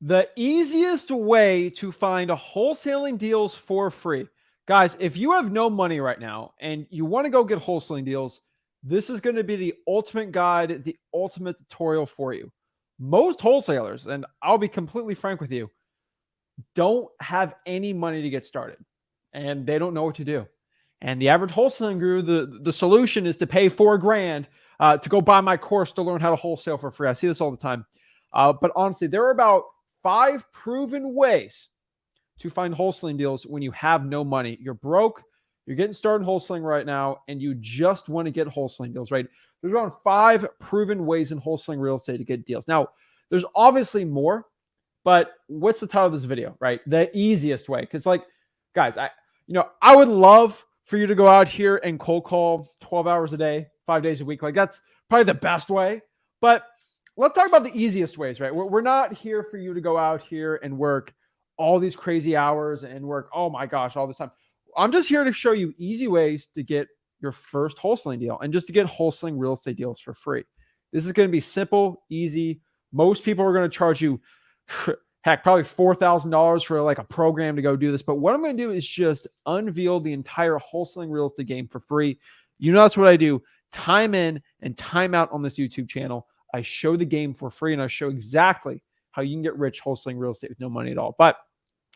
The easiest way to find wholesaling deals for free. Guys, if you have no money right now and you want to go get wholesaling deals, this is going to be the ultimate guide, the ultimate tutorial for you. Most wholesalers, and I'll be completely frank with you, don't have any money to get started and they don't know what to do. And the average wholesaling guru, the solution is to pay $4,000 to go buy my course to learn how to wholesale for free. I see this all the time. But honestly, there are about 5 proven ways to find wholesaling deals when you have no money. You're broke, you're getting started wholesaling right now, and you just want to get wholesaling deals, right? There's around 5 proven ways in wholesaling real estate to get deals. Now, there's obviously more, but what's the title of this video, right? The easiest way. Because like, guys, I would love for you to go out here and cold call 12 hours a day, 5 days a week. Like that's probably the best way. But let's talk about the easiest ways, right? We're not here for you to go out here and work all these crazy hours and work, oh my gosh, all this time. I'm just here to show you easy ways to get your first wholesaling deal and just to get wholesaling real estate deals for free. This is going to be simple, easy. Most people are going to charge you, heck, probably $4,000 for like a program to go do this. But what I'm going to do is just unveil the entire wholesaling real estate game for free. You know, that's what I do time in and time out on this YouTube channel. I show the game for free and I show exactly how you can get rich wholesaling real estate with no money at all. But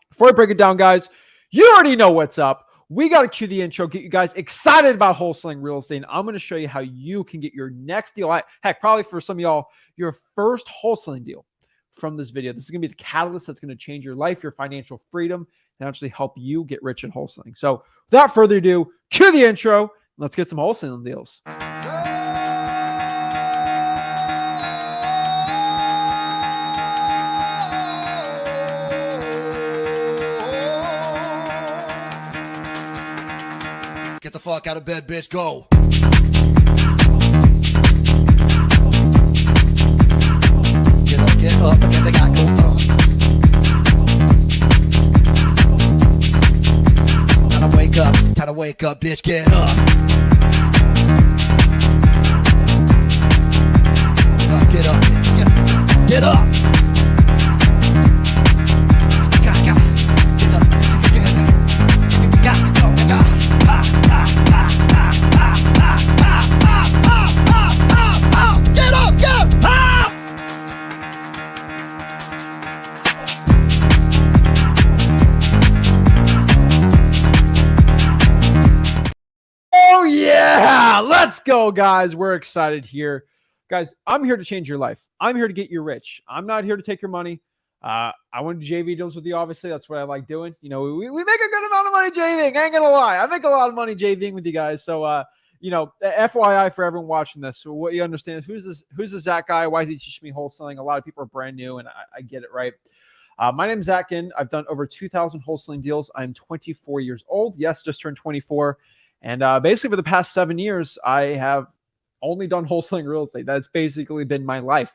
before I break it down, guys, you already know what's up. We got to cue the intro, get you guys excited about wholesaling real estate. And I'm going to show you how you can get your next deal. Heck, probably for some of y'all, your first wholesaling deal from this video. This is going to be the catalyst that's going to change your life, your financial freedom, and actually help you get rich in wholesaling. So without further ado, cue the intro. Let's get some wholesaling deals. Get the fuck out of bed, bitch. Go. Get up, and then they got go on. Time to wake up, bitch. Get up. Get up. Get up. Let's go, guys. We're excited here. Guys, I'm here to change your life. I'm here to get you rich. I'm not here to take your money. I want to do JV deals with you, obviously. That's what I like doing. You know, we make a good amount of money JVing. I ain't going to lie. I make a lot of money JVing with you guys. So, FYI for everyone watching this. So what you understand is who's this Zach guy? Why is he teaching me wholesaling? A lot of people are brand new, and I get it, right? My name's Zach, and I've done over 2,000 wholesaling deals. I'm 24 years old. Yes, just turned 24. And basically for the past 7 years, I have only done wholesaling real estate. That's basically been my life.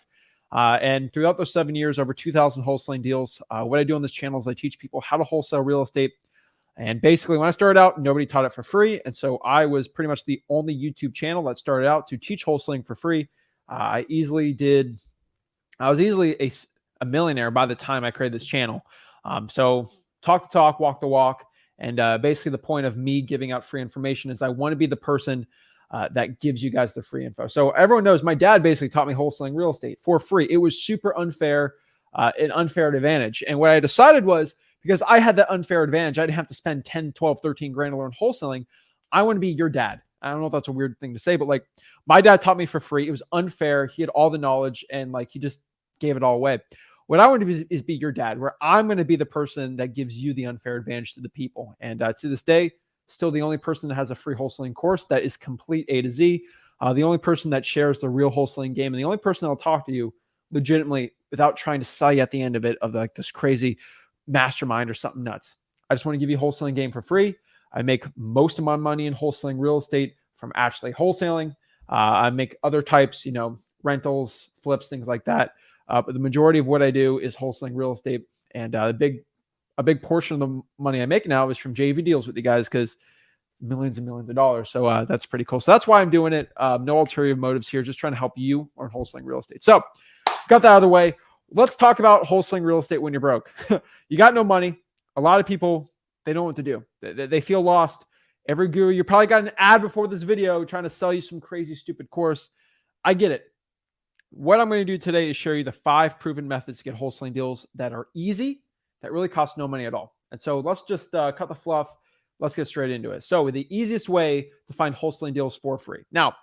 And throughout those 7 years, over 2,000 wholesaling deals. What I do on this channel is I teach people how to wholesale real estate. And basically when I started out, nobody taught it for free. And so I was pretty much the only YouTube channel that started out to teach wholesaling for free. I was easily a millionaire by the time I created this channel. So talk the talk, walk the walk. And basically the point of me giving out free information is I want to be the person that gives you guys the free info. So everyone knows my dad basically taught me wholesaling real estate for free. It was super unfair, an unfair advantage. And what I decided was because I had that unfair advantage, I didn't have to spend 10, 12, 13 grand to learn wholesaling. I want to be your dad. I don't know if that's a weird thing to say, but like my dad taught me for free. It was unfair. He had all the knowledge and like he just gave it all away. What I want to do is be your dad, where I'm going to be the person that gives you the unfair advantage to the people. And to this day, still the only person that has a free wholesaling course that is complete A to Z. The only person that shares the real wholesaling game, and the only person that'll talk to you legitimately without trying to sell you at the end of it of like this crazy mastermind or something nuts. I just want to give you a wholesaling game for free. I make most of my money in wholesaling real estate from actually wholesaling. I make other types, rentals, flips, things like that. But the majority of what I do is wholesaling real estate. And a big portion of the money I make now is from JV deals with you guys because millions and millions of dollars. So that's pretty cool. So that's why I'm doing it. No ulterior motives here, just trying to help you learn wholesaling real estate. So got that out of the way. let's talk about wholesaling real estate when you're broke. You got no money. A lot of people, they don't know what to do. They feel lost. Every guru, you probably got an ad before this video trying to sell you some crazy, stupid course. I get it. What I'm going to do today is show you the 5 proven methods to get wholesaling deals that are easy, that really cost no money at all. And so let's just cut the fluff. Let's get straight into it. So the easiest way to find wholesaling deals for free. Now,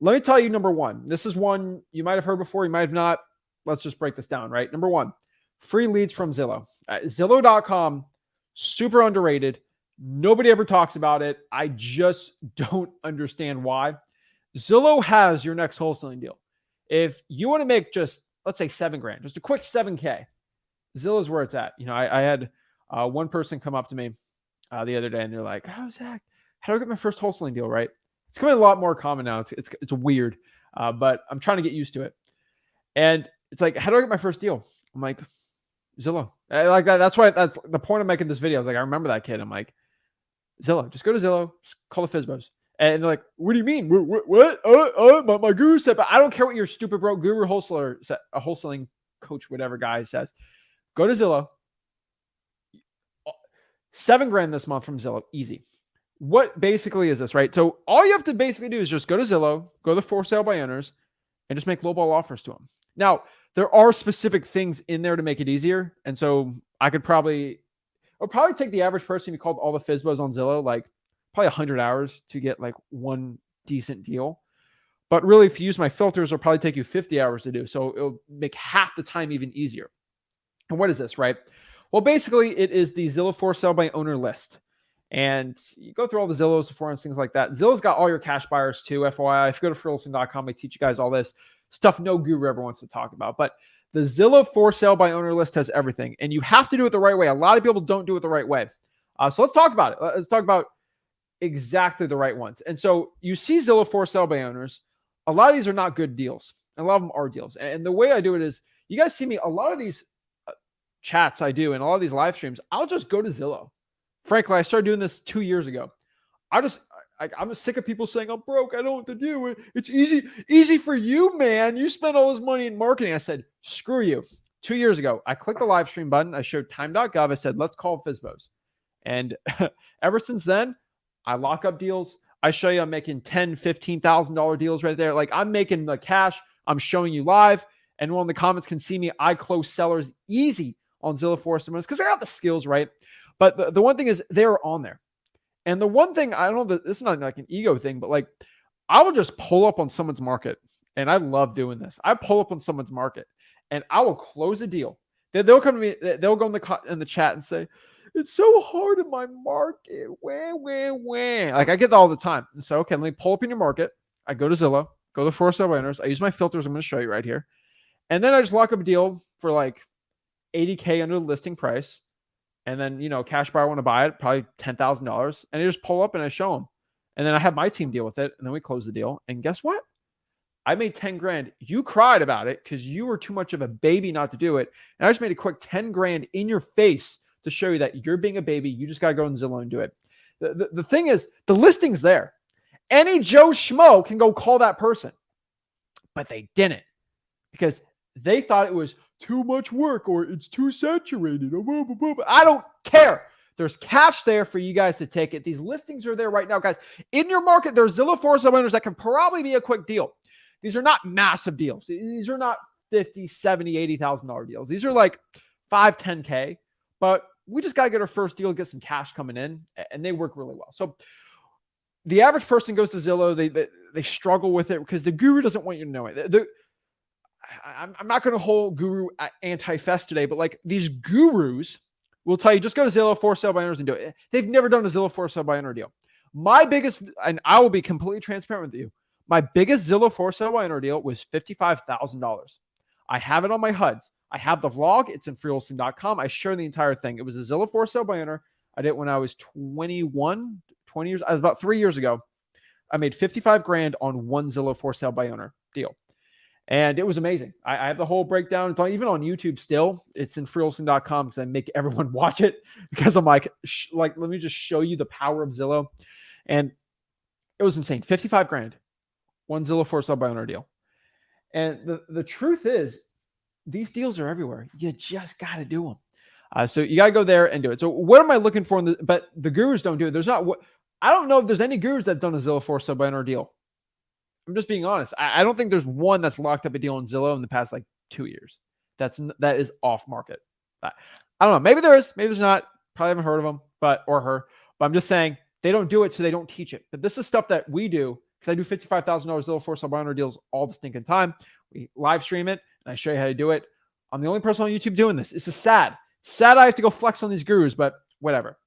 let me tell you number one. This is one you might have heard before, you might have not. Let's just break this down, right? Number one, free leads from Zillow. Zillow.com, super underrated. Nobody ever talks about it. I just don't understand why. Zillow has your next wholesaling deal. If you want to make just, let's say $7,000, just a quick $7K, Zillow is where it's at. You know, I had one person come up to me the other day and they're like, "Oh, Zach, how do I get my first wholesaling deal?" Right? It's becoming a lot more common now. It's weird, but I'm trying to get used to it. And it's like, how do I get my first deal? I'm like, Zillow. Like that. That's the point I'm making this video. I was like, I remember that kid. I'm like, Zillow. Just go to Zillow. Just call the Fizbos. And they're like, "What do you mean? What? My guru said, but I don't care what your stupid broke guru wholesaler, a wholesaling coach, whatever guy says. Go to Zillow. $7,000 this month from Zillow. Easy." What basically is this, right? So all you have to basically do is just go to Zillow, go to the for sale by owners, and just make lowball offers to them. Now, there are specific things in there to make it easier. And so I'll probably take the average person who called all the Fizbos on Zillow, like probably 100 hours to get like one decent deal. But really, if you use my filters, it'll probably take you 50 hours to do. So it'll make half the time even easier. And what is this, right? Well, basically, it is the Zillow for sale by owner list. And you go through all the Zillows, Sephora's, things like that. Zillow's got all your cash buyers too, FYI. If you go to freeholding.com, I teach you guys all this stuff no guru ever wants to talk about. But the Zillow for sale by owner list has everything. And you have to do it the right way. A lot of people don't do it the right way. So let's talk about it. Let's talk about exactly the right ones. And so you see Zillow for sale by owners. A lot of these are not good deals. A lot of them are deals. And the way I do it is, you guys see me, a lot of these chats I do and a lot of these live streams, I'll just go to Zillow. Frankly, I started doing this 2 years ago. I'm sick of people saying, "I'm broke, I don't know what to do. It's easy for you, man. You spend all this money in marketing." I said, screw you. 2 years ago, I clicked the live stream button. I showed time.gov. I said, let's call Fizbos. And ever since then, I lock up deals. I show you I'm making $10,000, $15,000 deals right there. Like I'm making the cash. I'm showing you live. And one of the comments can see me. I close sellers easy on Zillow for Sales because I got the skills, right? But the one thing is they're on there. And the one thing, I don't know, this is not like an ego thing, but like I will just pull up on someone's market. And I love doing this. I pull up on someone's market and I will close a deal. They'll come to me, they'll go in the chat and say, "It's so hard in my market. Where? Like I get that all the time. And so, okay, let me pull up in your market. I go to Zillow, go to the for sale by owners. I use my filters. I'm going to show you right here. And then I just lock up a deal for like $80K under the listing price. And then, cash buyer want to buy it, probably $10,000. And I just pull up and I show them. And then I have my team deal with it. And then we close the deal. And guess what? I made $10,000. You cried about it because you were too much of a baby not to do it. And I just made a quick $10,000 in your face to show you that you're being a baby. You just got to go in Zillow and do it. The thing is, the listing's there. Any Joe Schmo can go call that person. But they didn't because they thought it was too much work or it's too saturated. I don't care. There's cash there for you guys to take it. These listings are there right now, guys. In your market, there's Zillow for sale owners that can probably be a quick deal. These are not massive deals. These are not $50,000, $70,000, $80,000 deals. These are like $5,000, $10K. But we just got to get our first deal, get some cash coming in, and they work really well. So the average person goes to Zillow. They struggle with it because the guru doesn't want you to know it. I'm not going to hold guru anti-fest today, but like these gurus will tell you, just go to Zillow for sale by owners and do it. They've never done a Zillow for sale by owner deal. My biggest, and I will be completely transparent with you, my biggest Zillow for sale by owner deal was $55,000. I have it on my HUDs. I have the vlog. It's in freeholding.com. I share the entire thing. It was a Zillow for sale by owner. I did it when I was 21, 20 years. I was about 3 years ago. I made $55,000 on one Zillow for sale by owner deal. And it was amazing. I have the whole breakdown. It's even on YouTube still. It's in freeholding.com because I make everyone watch it because I'm like, let me just show you the power of Zillow. And it was insane. $55,000, one Zillow for sale by owner deal. And the truth is, these deals are everywhere. You just got to do them. So you got to go there and do it. So what am I looking for? But the gurus don't do it. There's not what I don't know if there's any gurus that have done a Zillow for sale by owner deal. I'm just being honest. I don't think there's one that's locked up a deal on Zillow in the past like 2 years. That is off market. I don't know. Maybe there is. Maybe there's not. Probably haven't heard of them, or her. But I'm just saying they don't do it, so they don't teach it. But this is stuff that we do because I do $55,000 Zillow for sale by owner deals all the stinking time. We live stream it and I show you how to do it. I'm the only person on YouTube doing this. It's just sad. Sad I have to go flex on these gurus, but whatever.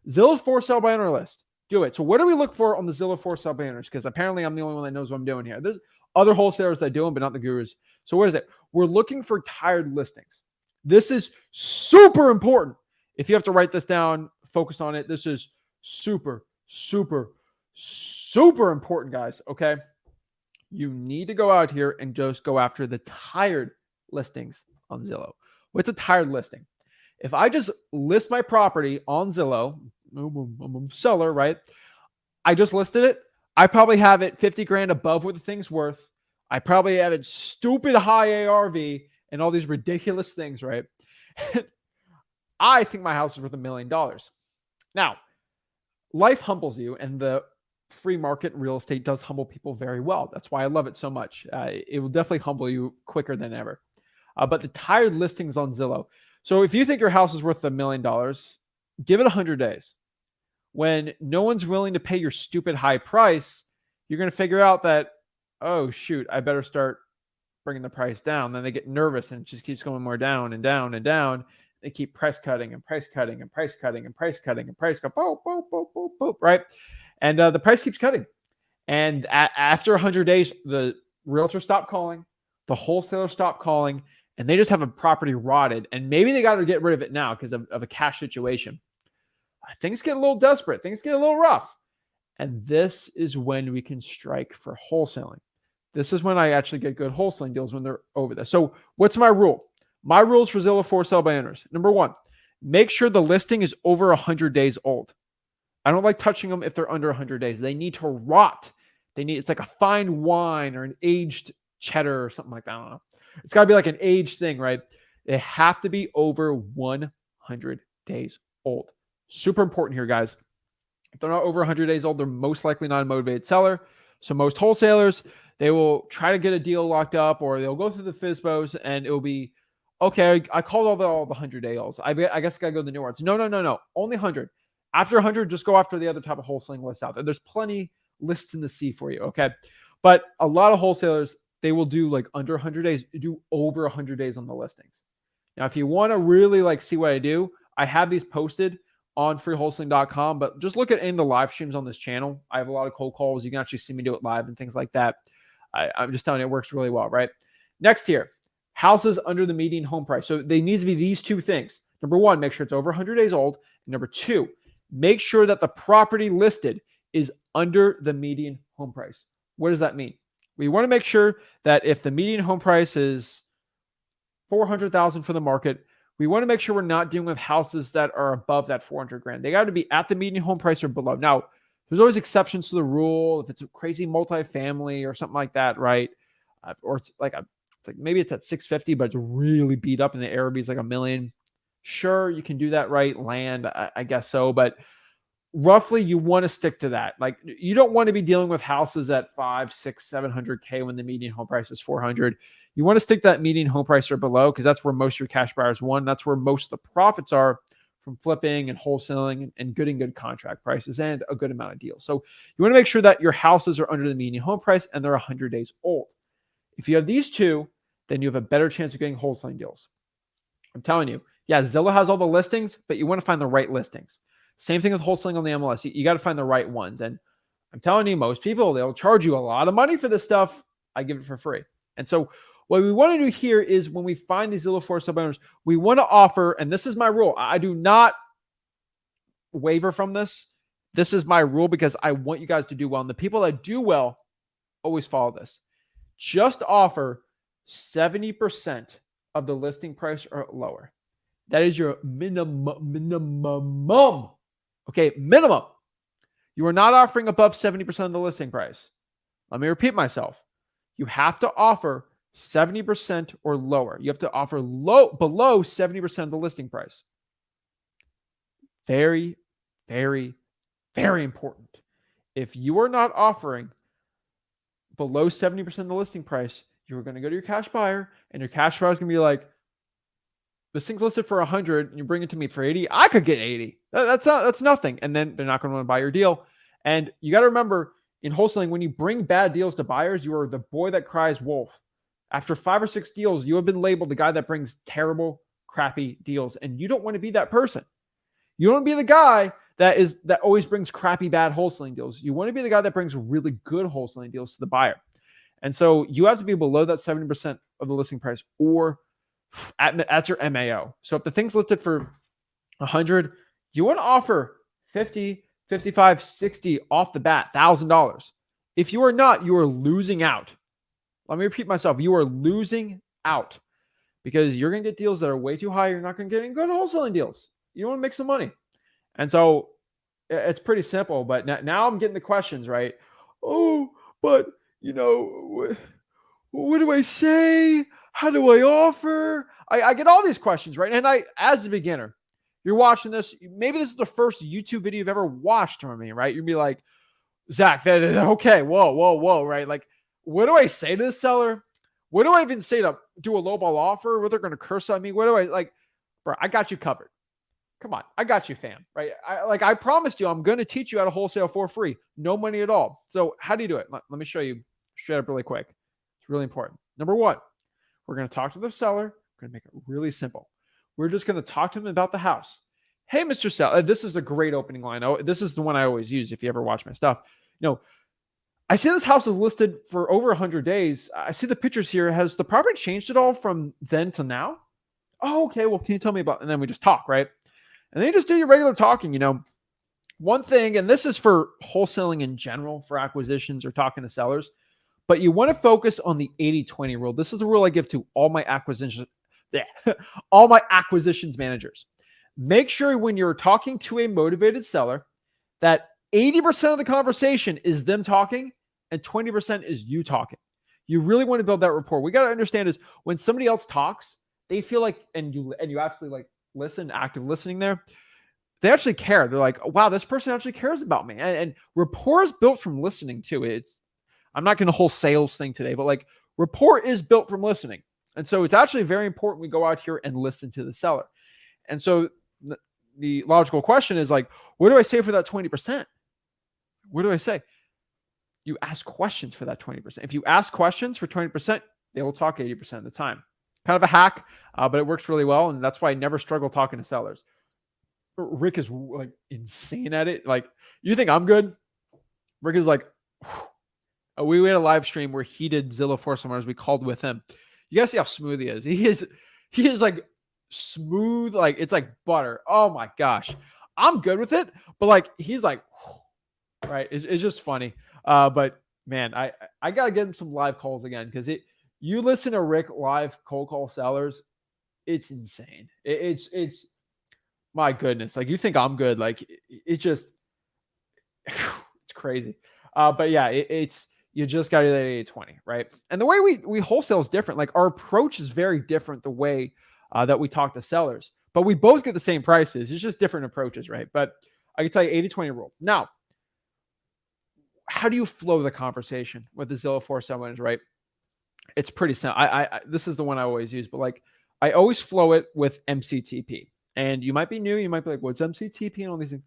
Zillow for sale by owner list. Do it. So what do we look for on the Zillow for sale by owners? Because apparently I'm the only one that knows what I'm doing here. There's other wholesalers that do them, but not the gurus. So what is it? We're looking for tired listings. This is super important. If you have to write this down, focus on it. This is super, super, super important, guys. Okay. You need to go out here and just go after the tired listings on Zillow. What's a tired listing? If I just list my property on Zillow, I'm a seller, right? I just listed it. I probably have it 50 grand above what the thing's worth. I probably have it stupid high ARV and all these ridiculous things, right? I think my house is worth $1 million. Now, life humbles you, and the free market real estate does humble people very well. That's why I love it so much. It will definitely humble you quicker than ever. But the tired listings on Zillow. So if you think your house is worth $1 million, give it 100 days. When no one's willing to pay your stupid high price, you're going to figure out that, oh, shoot, I better start bringing the price down. Then they get nervous and it just keeps going more down and down and down. They keep price cutting and price cutting and price cutting and price cutting and price cut, boop, boop, boop, boop, boop, right? And the price keeps cutting. And after 100 days, the realtor stopped calling, the wholesaler stopped calling, and they just have a property rotted. And maybe they got to get rid of it now because of a cash situation. Things get a little desperate. Things get a little rough. And this is when we can strike for wholesaling. This is when I actually get good wholesaling deals, when they're over there. So what's my rule? My rules for Zillow for sale by owners. Number one, make sure the listing is over 100 days old. I don't like touching them if they're under 100 days. They need to rot. It's like a fine wine or an aged cheddar or something like that. I don't know. It's got to be like an aged thing, right? They have to be over 100 days old. Super important here, guys. If they're not over 100 days old, they're most likely not a motivated seller. So most wholesalers, they will try to get a deal locked up, or they'll go through the FSBOs and it'll be, okay, I called all the 100-day olds. I guess I got to go to the new ones. No. Only 100. After 100, just go after the other type of wholesaling lists out there. There's plenty lists in the sea for you, okay? But a lot of wholesalers, they will do like under 100 days, do over 100 days on the listings. Now, if you want to really like see what I do, I have these posted on freewholesaling.com, but just look at any of the live streams on this channel. I have a lot of cold calls. You can actually see me do it live and things like that. I'm just telling you, it works really well, right? Next here, houses under the median home price. So they need to be these two things. Number one, make sure it's over 100 days old. And number two, make sure that the property listed is under the median home price. What does that mean? We want to make sure that if the median home price is $400,000 for the market, we want to make sure we're not dealing with houses that are above that 400 grand. They got to be at the median home price or below. Now, there's always exceptions to the rule. If it's a crazy multifamily or something like that, right? Or it's like maybe it's at 650, but it's really beat up and the ARV is like $1 million. Sure, you can do that, right? Land, I guess so, but roughly you want to stick to that. Like, you don't want to be dealing with houses at 500, 600, 700K when the median home price is 400. You want to stick to that median home price or below, because that's where most of your cash buyers won. That's where most of the profits are from flipping and wholesaling and getting good contract prices and a good amount of deals. So you want to make sure that your houses are under the median home price and they're 100 days old. If you have these two, then you have a better chance of getting wholesaling deals. I'm telling you, yeah, Zillow has all the listings, but you want to find the right listings. Same thing with wholesaling on the MLS. You got to find the right ones. And I'm telling you, most people, they'll charge you a lot of money for this stuff. I give it for free. And so what we want to do here is when we find these Zillow for sale owners, we want to offer, and this is my rule. I do not waver from this. This is my rule because I want you guys to do well. And the people that do well always follow this. Just offer 70% of the listing price or lower. That is your minimum. Okay, minimum. You are not offering above 70% of the listing price. Let me repeat myself. You have to offer 70% or lower. You have to offer below 70% of the listing price. Very, very, very important. If you are not offering below 70% of the listing price, you're going to go to your cash buyer, and your cash buyer is going to be like, this thing's listed for 100 and you bring it to me for 80. I could get 80. That's nothing. And then they're not going to want to buy your deal. And you got to remember, in wholesaling, when you bring bad deals to buyers, you are the boy that cries wolf. After 5 or 6 deals, you have been labeled the guy that brings terrible, crappy deals. And you don't want to be that person. You don't want to be the guy that always brings crappy, bad wholesaling deals. You want to be the guy that brings really good wholesaling deals to the buyer. And so you have to be below that 70% of the listing price, or that's your MAO. So if the thing's listed for 100, you want to offer 50, 55, 60 off the bat, $1,000. If you are not, you are losing out. Let me repeat myself. You are losing out because you're going to get deals that are way too high. You're not going to get any good wholesaling deals. You want to make some money. And so it's pretty simple, but now I'm getting the questions, right? Oh, but what do I say? How do I offer? I get all these questions, right? And as a beginner, you're watching this. Maybe this is the first YouTube video you've ever watched from me, right? You'd be like, Zach, okay, whoa, right? Like, what do I say to the seller? What do I even say to do a lowball offer? What they're going to curse on me? What do I like? Bro, I got you covered. Come on, I got you, fam. Right? I promised you, I'm going to teach you how to wholesale for free, no money at all. So how do you do it? Let me show you straight up really quick. It's really important. Number one, we're going to talk to the seller. We're going to make it really simple. We're just going to talk to them about the house. Hey, Mr. Seller, this is a great opening line. This is the one I always use if you ever watch my stuff. I see this house is listed for over 100 days. I see the pictures here. Has the property changed at all from then to now? Oh, okay. Well, can you tell me about? And then we just talk, right? And then you just do your regular talking. One thing, and this is for wholesaling in general, for acquisitions or talking to sellers, but you want to focus on the 80-20 rule. This is the rule I give to all my acquisitions managers. Make sure when you're talking to a motivated seller that 80% of the conversation is them talking and 20% is you talking. You really want to build that rapport. We got to understand is when somebody else talks, they feel like, and you actually like listen, active listening there, they actually care. They're like, wow, this person actually cares about me. And rapport is built from listening too. I'm not going to whole sales thing today, but like rapport is built from listening. And so it's actually very important we go out here and listen to the seller. And so the logical question is like, what do I say for that 20%? What do I say? You ask questions for that 20%. If you ask questions for 20%, they will talk 80% of the time. Kind of a hack, but it works really well. And that's why I never struggle talking to sellers. Rick is like insane at it. Like, you think I'm good? Rick is like, we had a live stream where he did Zillow for summers. We called with him. You guys see how smooth he is. He is like smooth. Like, it's like butter. Oh my gosh. I'm good with it. But like, he's like, right. It's just funny. But man, I got to get him some live calls again. Cause you listen to Rick live cold call sellers. It's insane. It's my goodness. Like, you think I'm good. Like, it's just, it's crazy. But yeah, you just got to do that 80-20, right? And the way we wholesale is different. Like, our approach is very different the way that we talk to sellers. But we both get the same prices. It's just different approaches, right? But I can tell you 80-20 rule. Now, how do you flow the conversation with the Zillow for someone, right? It's pretty simple. I this is the one I always use, but like, I always flow it with MCTP. And you might be new. You might be like, what's MCTP and all these things?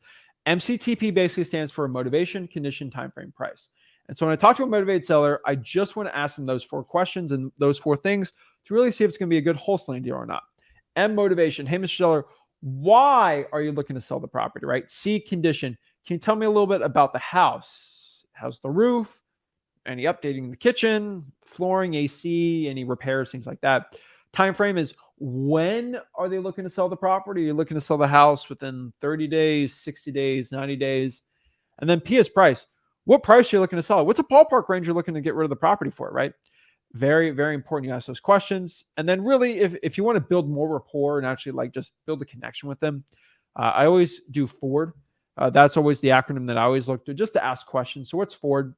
MCTP basically stands for motivation, condition, time frame, price. And so when I talk to a motivated seller, I just want to ask them those 4 questions and those 4 things to really see if it's going to be a good wholesaling deal or not. M, motivation. Hey, Mr. Seller, why are you looking to sell the property, right? C, condition. Can you tell me a little bit about the house? How's the roof? Any updating the kitchen, flooring, AC, any repairs, things like that. Time frame is, when are they looking to sell the property? You're looking to sell the house within 30 days, 60 days, 90 days. And then P is price. What price are you looking to sell it? What's a ballpark range you're looking to get rid of the property for, right? Very, very important you ask those questions. And then really, if you want to build more rapport and actually like just build a connection with them, I always do FORD. That's always the acronym that I always look to just to ask questions. So what's FORD?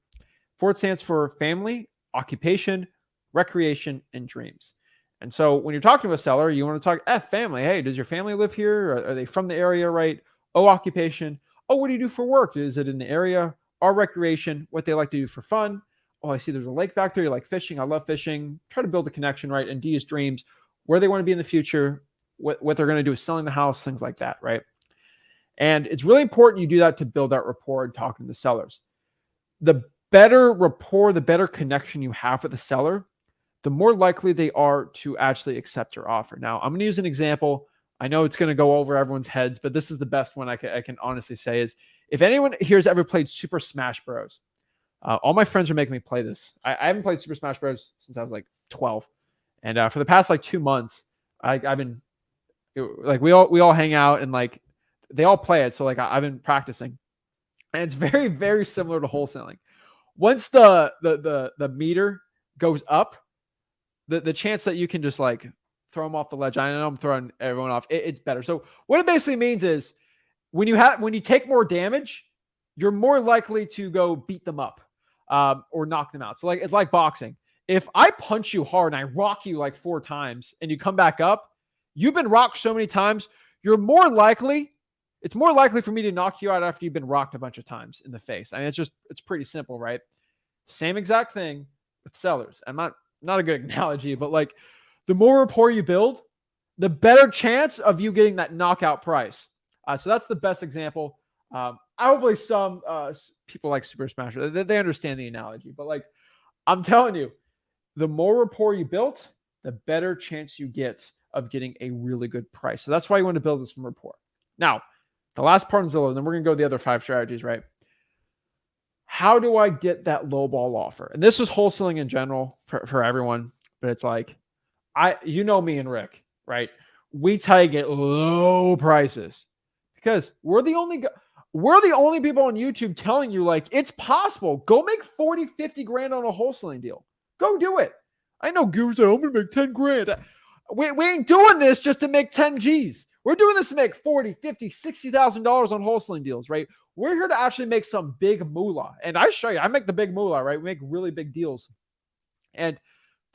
FORD stands for family, occupation, recreation, and dreams. And so when you're talking to a seller, you want to talk family. Hey, does your family live here? Are they from the area, right? O, occupation. Oh, what do you do for work? Is it in the area? Or recreation, what they like to do for fun. Oh, I see there's a lake back there. You like fishing. I love fishing. Try to build a connection, right? And D is dreams, where they want to be in the future, what they're going to do is selling the house, things like that, right? And it's really important you do that to build that rapport and talking to the sellers. The better rapport, the better connection you have with the seller, the more likely they are to actually accept your offer. Now, I'm going to use an example. I know it's going to go over everyone's heads, but this is the best one I can honestly say is, if anyone here has ever played Super Smash Bros., all my friends are making me play this. I haven't played Super Smash Bros. Since I was like 12. And for the past like 2 months, I've been like, we all hang out and like they all play it. So like I've been practicing, and it's very, very similar to wholesaling. Once the meter goes up, the chance that you can just like throw them off the ledge. I know I'm throwing everyone off. It's better. So what it basically means is when you take more damage, you're more likely to go beat them up or knock them out. So like it's like boxing. If I punch you hard and I rock you like 4 times and you come back up, you've been rocked so many times, it's more likely for me to knock you out after you've been rocked a bunch of times in the face. I mean, it's pretty simple, right? Same exact thing with sellers. I'm not a good analogy, but like the more rapport you build, the better chance of you getting that knockout price. So that's the best example. Hopefully some people like Super Smash, they understand the analogy, but like I'm telling you, the more rapport you built, the better chance you get of getting a really good price. So that's why you want to build this from rapport. Now, the last part of Zillow, and then we're going to go to the other 5 strategies, right? How do I get that low ball offer? And this is wholesaling in general for everyone, but it's like, you know me and Rick, right? We try to get low prices because we're the only people on YouTube telling you like it's possible. Go make 40, 50 grand on a wholesaling deal. Go do it. I know gurus say, I'm going to make 10 grand. We ain't doing this just to make 10 G's. We're doing this to make 40, 50, $60,000 on wholesaling deals, right? We're here to actually make some big moolah. And I show you, I make the big moolah, right? We make really big deals. And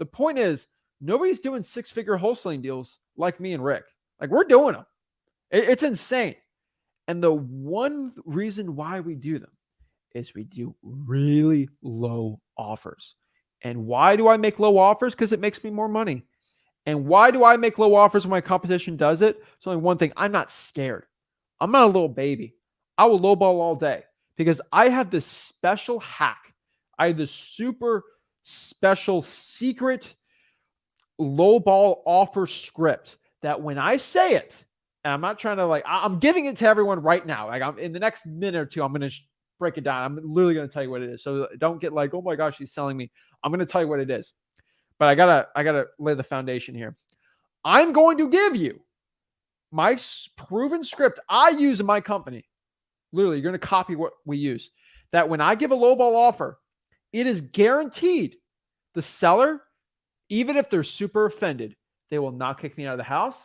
the point is, nobody's doing 6-figure wholesaling deals like me and Rick. Like we're doing them. It's insane. And the one reason why we do them is we do really low offers. And why do I make low offers? Because it makes me more money. And why do I make low offers when my competition does it? It's only one thing. I'm not scared. I'm not a little baby. I will lowball all day because I have this special hack. I have this super special secret lowball offer script that when I say it, and I'm not trying to like, I'm giving it to everyone right now. Like I'm in the next minute or two, I'm going to break it down. I'm literally going to tell you what it is. So don't get like, oh my gosh, he's selling me. I'm going to tell you what it is. But I gotta lay the foundation here. I'm going to give you my proven script I use in my company. Literally, you're going to copy what we use. That when I give a lowball offer, it is guaranteed the seller, even if they're super offended, they will not kick me out of the house,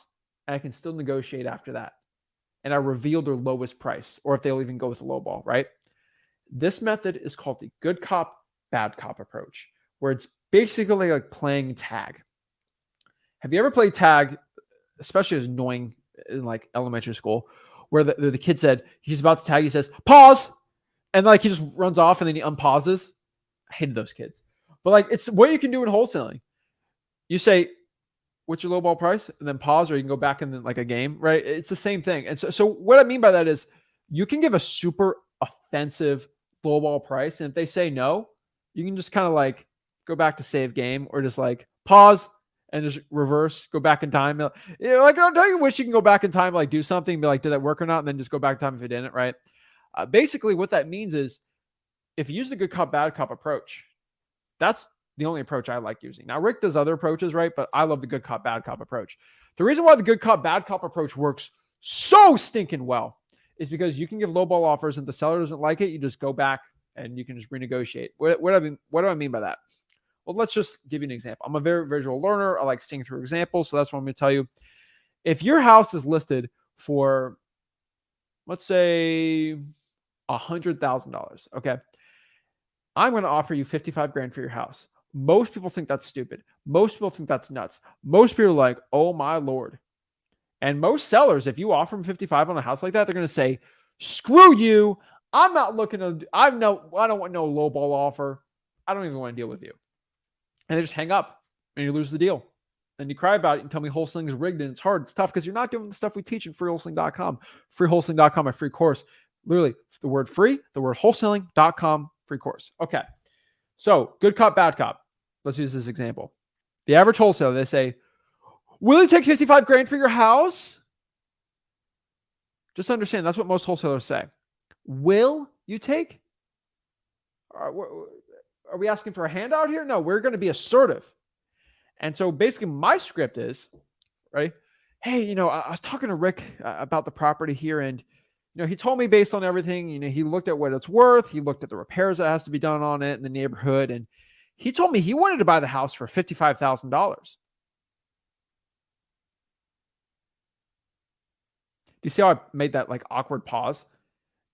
and I can still negotiate after that. And I reveal their lowest price, or if they'll even go with a lowball, right? This method is called the good cop, bad cop approach, where it's basically like playing tag. Have you ever played tag, especially as annoying in like elementary school, where the kid said he's about to tag, he says, pause, and like he just runs off and then he unpauses? I hated those kids. But like it's what you can do in wholesaling. You say, what's your lowball price? And then pause, or you can go back in like a game, right? It's the same thing. And so what I mean by that is you can give a super offensive lowball price. And if they say no, you can just kind of like go back to save game, or just like pause and just reverse, go back in time. Like, don't you wish you can go back in time, like do something, be like, did that work or not? And then just go back in time if it didn't, right? Basically what that means is if you use the good cop, bad cop approach, that's the only approach I like using. Now, Rick does other approaches, right? But I love the good cop, bad cop approach. The reason why the good cop, bad cop approach works so stinking well is because you can give lowball offers, and if the seller doesn't like it, you just go back and you can just renegotiate. What do I mean by that? Well, let's just give you an example. I'm a very visual learner. I like seeing through examples. So that's what I'm going to tell you. If your house is listed for, let's say, $100,000, okay, I'm going to offer you 55 grand for your house. Most people think that's stupid. Most people think that's nuts. Most people are like, oh my Lord. And most sellers, if you offer them 55 on a house like that, they're going to say, screw you. I'm not looking to, I don't want no lowball offer. I don't even want to deal with you. And they just hang up and you lose the deal. And you cry about it and tell me wholesaling is rigged and it's hard. It's tough because you're not doing the stuff we teach in freewholesaling.com. Freewholesaling.com, my free course. Literally the word free, the word wholesaling.com, free course. Okay. So good cop, bad cop. Let's use this example. The average wholesaler, they say, will you take 55 grand for your house? Just understand that's what most wholesalers say. Will you take? Are we asking for a handout here? No, we're going to be assertive. And so basically my script is, right? Hey, I was talking to Rick about the property here, and he told me based on everything, he looked at what it's worth. He looked at the repairs that has to be done on it in the neighborhood. And he told me he wanted to buy the house for $55,000. Do you see how I made that like awkward pause?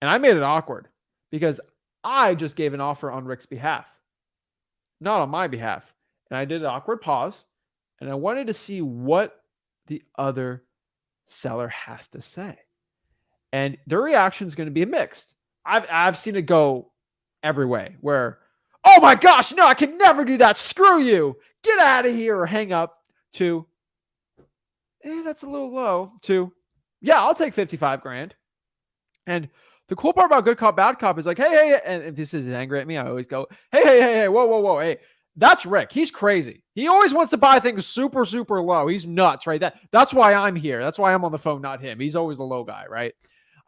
And I made it awkward because I just gave an offer on Rick's behalf, not on my behalf. And I did an awkward pause and I wanted to see what the other seller has to say. And their reaction is going to be mixed. I've seen it go every way where, oh my gosh, no, I can never do that. Screw you. Get out of here or hang up, to, that's a little low, to, yeah, I'll take 55 grand. And the cool part about good cop, bad cop is like, hey, and if this is angry at me, I always go, hey, whoa, hey, that's Rick. He's crazy. He always wants to buy things super, super low. He's nuts, right? That's why I'm here. That's why I'm on the phone, not him. He's always the low guy, right?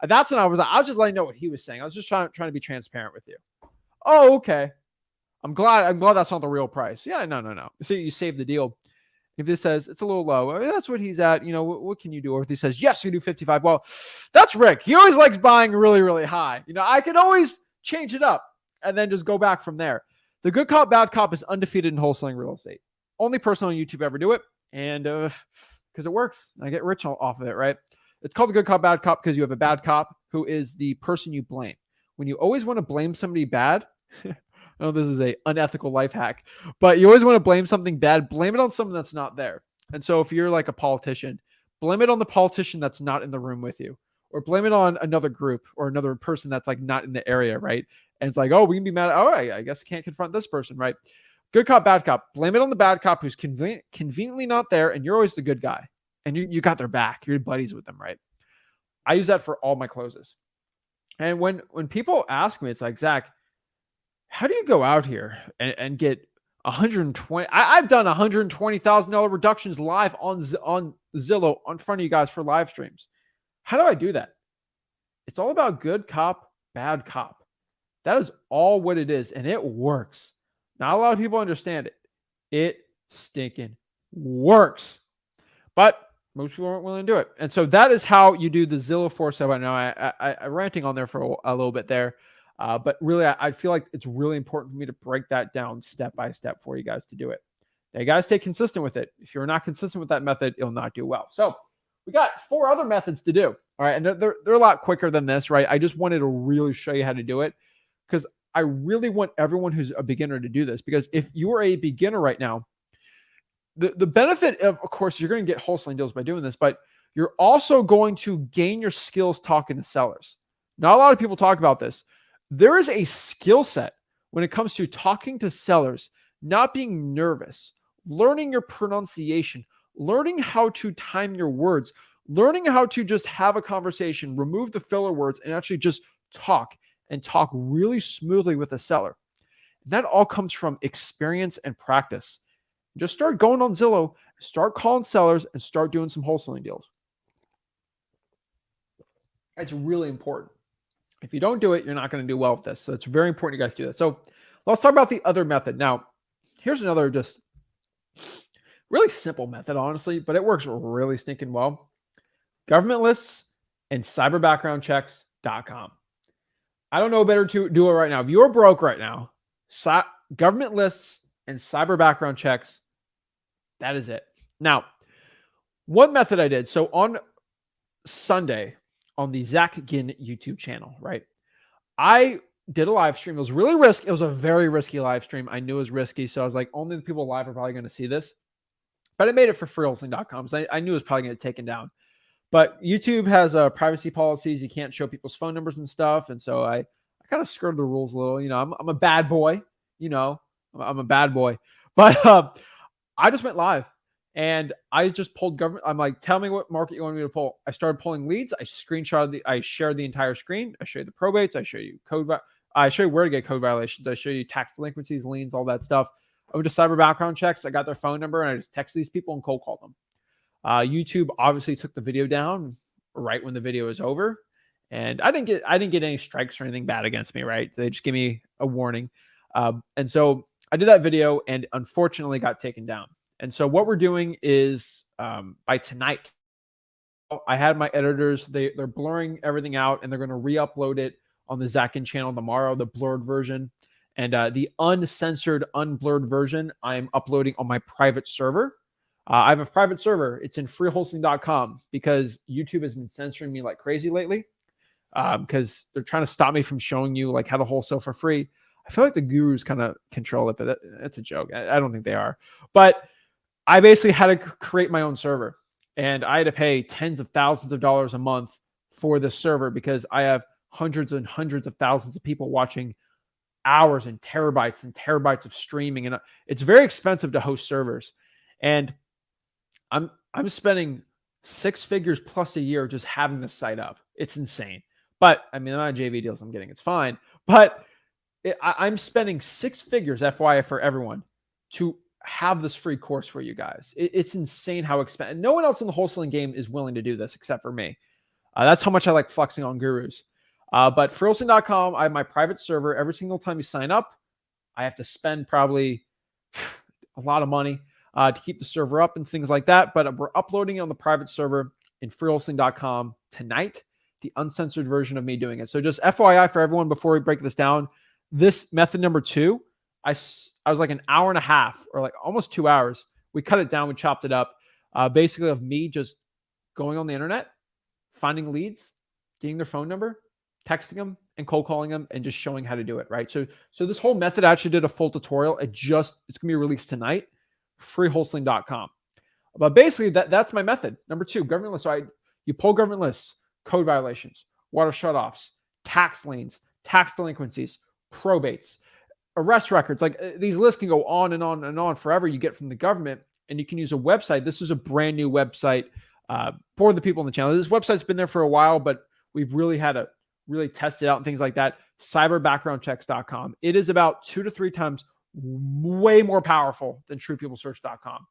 That's when I was just letting you know what he was saying. I was just trying to be transparent with you. Oh, okay. I'm glad that's not the real price. Yeah, no. See, you save the deal. If this says it's a little low, that's what he's at. What can you do? Or if he says, yes, you do 55. Well, that's Rick. He always likes buying really, really high. I can always change it up and then just go back from there. The good cop, bad cop is undefeated in wholesaling real estate. Only person on YouTube ever do it. And because it works, I get rich off of it, right? It's called the good cop, bad cop because you have a bad cop who is the person you blame. When you always want to blame somebody bad, I know this is a unethical life hack, but you always want to blame something bad, blame it on someone that's not there. And so if you're like a politician, blame it on the politician that's not in the room with you, or blame it on another group or another person that's like not in the area, right? And it's like, oh, we can be mad. Oh, I guess can't confront this person, right? Good cop, bad cop. Blame it on the bad cop who's conveniently not there, and you're always the good guy. And you got their back. You're buddies with them, right? I use that for all my closes. And when people ask me, it's like, Zach, how do you go out here and get 120? I've done $120,000 reductions live on Zillow in front of you guys for live streams. How do I do that? It's all about good cop, bad cop. That is all what it is. And it works. Not a lot of people understand it. It stinking works. But most people aren't willing to do it. And so that is how you do the Zillow for sale. I know I'm ranting on there for a little bit there. But really, I feel like it's really important for me to break that down step by step for you guys to do it. Now, you guys stay consistent with it. If you're not consistent with that method, it'll not do well. So we got 4 other methods to do. All right. And they're a lot quicker than this, right? I just wanted to really show you how to do it because I really want everyone who's a beginner to do this. Because if you are a beginner right now, the benefit of course, you're going to get wholesaling deals by doing this, but you're also going to gain your skills talking to sellers. Not a lot of people talk about this. There is a skill set when it comes to talking to sellers, not being nervous, learning your pronunciation, learning how to time your words, learning how to just have a conversation, remove the filler words, and actually just talk really smoothly with a seller. And that all comes from experience and practice. Just start going on Zillow, start calling sellers, and start doing some wholesaling deals. It's really important. If you don't do it, you're not going to do well with this. So it's very important you guys do that. So let's talk about the other method. Now, here's another just really simple method, honestly, but it works really stinking well. Government lists and cyberbackgroundchecks.com. I don't know better to do it right now. If you're broke right now, government lists and cyber background checks, that is it. Now, one method I did, so on Sunday on the Zach Ginn YouTube channel, right? I did a live stream. It was really risky. It was a very risky live stream. I knew it was risky. So I was like, only the people live are probably going to see this. But I made it for freewholesaling.com. So I knew it was probably going to get taken down. But YouTube has privacy policies. You can't show people's phone numbers and stuff. And so I kind of skirted the rules a little. You know, I'm a bad boy. You know, I'm a bad boy. But I just went live. And I just pulled government. I'm like, tell me what market you want me to pull. I started pulling leads. I shared the entire screen. I show you the probates. I show you I show you where to get code violations. I show you tax delinquencies, liens, all that stuff. I went to cyber background checks. I got their phone number and I just text these people and cold called them. YouTube obviously took the video down right when the video was over. And I didn't get any strikes or anything bad against me, right? They just gave me a warning. And so I did that video and unfortunately got taken down. And so what we're doing is by tonight, I had my editors, they're blurring everything out and they're going to re-upload it on the Zakin channel tomorrow, the blurred version. And the uncensored, unblurred version, I'm uploading on my private server. I have a private server. It's in freewholesaling.com because YouTube has been censoring me like crazy lately because they're trying to stop me from showing you like how to wholesale for free. I feel like the gurus kind of control it, but that's a joke. I don't think they are. But I basically had to create my own server and I had to pay tens of thousands of dollars a month for this server because I have hundreds and hundreds of thousands of people watching hours and terabytes of streaming. And it's very expensive to host servers. And I'm spending 6 figures plus a year just having this site up. It's insane. But I mean, the amount of JV deals I'm getting, it's fine. But I'm spending 6 figures, FYI, for everyone to have this free course for you guys. It's insane how expensive. No one else in the wholesaling game is willing to do this except for me. That's how much I like flexing on gurus. But for wholesaling.com, I have my private server. Every single time you sign up, I have to spend probably a lot of money to keep the server up and things like that. But we're uploading it on the private server in freewholesaling.com tonight, the uncensored version of me doing it. So just FYI for everyone before we break this down, this method number 2, I was like an hour and a half or like almost 2 hours. We cut it down. We chopped it up basically of me just going on the internet, finding leads, getting their phone number, texting them and cold calling them and just showing how to do it. Right. So this whole method, I actually did a full tutorial. It's going to be released tonight, freewholesaling.com. But basically that's my method. Number 2, government lists. So you pull government lists, code violations, water shutoffs, tax liens, tax delinquencies, probates, arrest records. Like these lists can go on and on and on forever. You get from the government and you can use a website. This is a brand new website for the people in the channel. This website's been there for a while, but we've really had to really test it out and things like that. Cyberbackgroundchecks.com. It is about 2 to 3 times way more powerful than truepeoplesearch.com.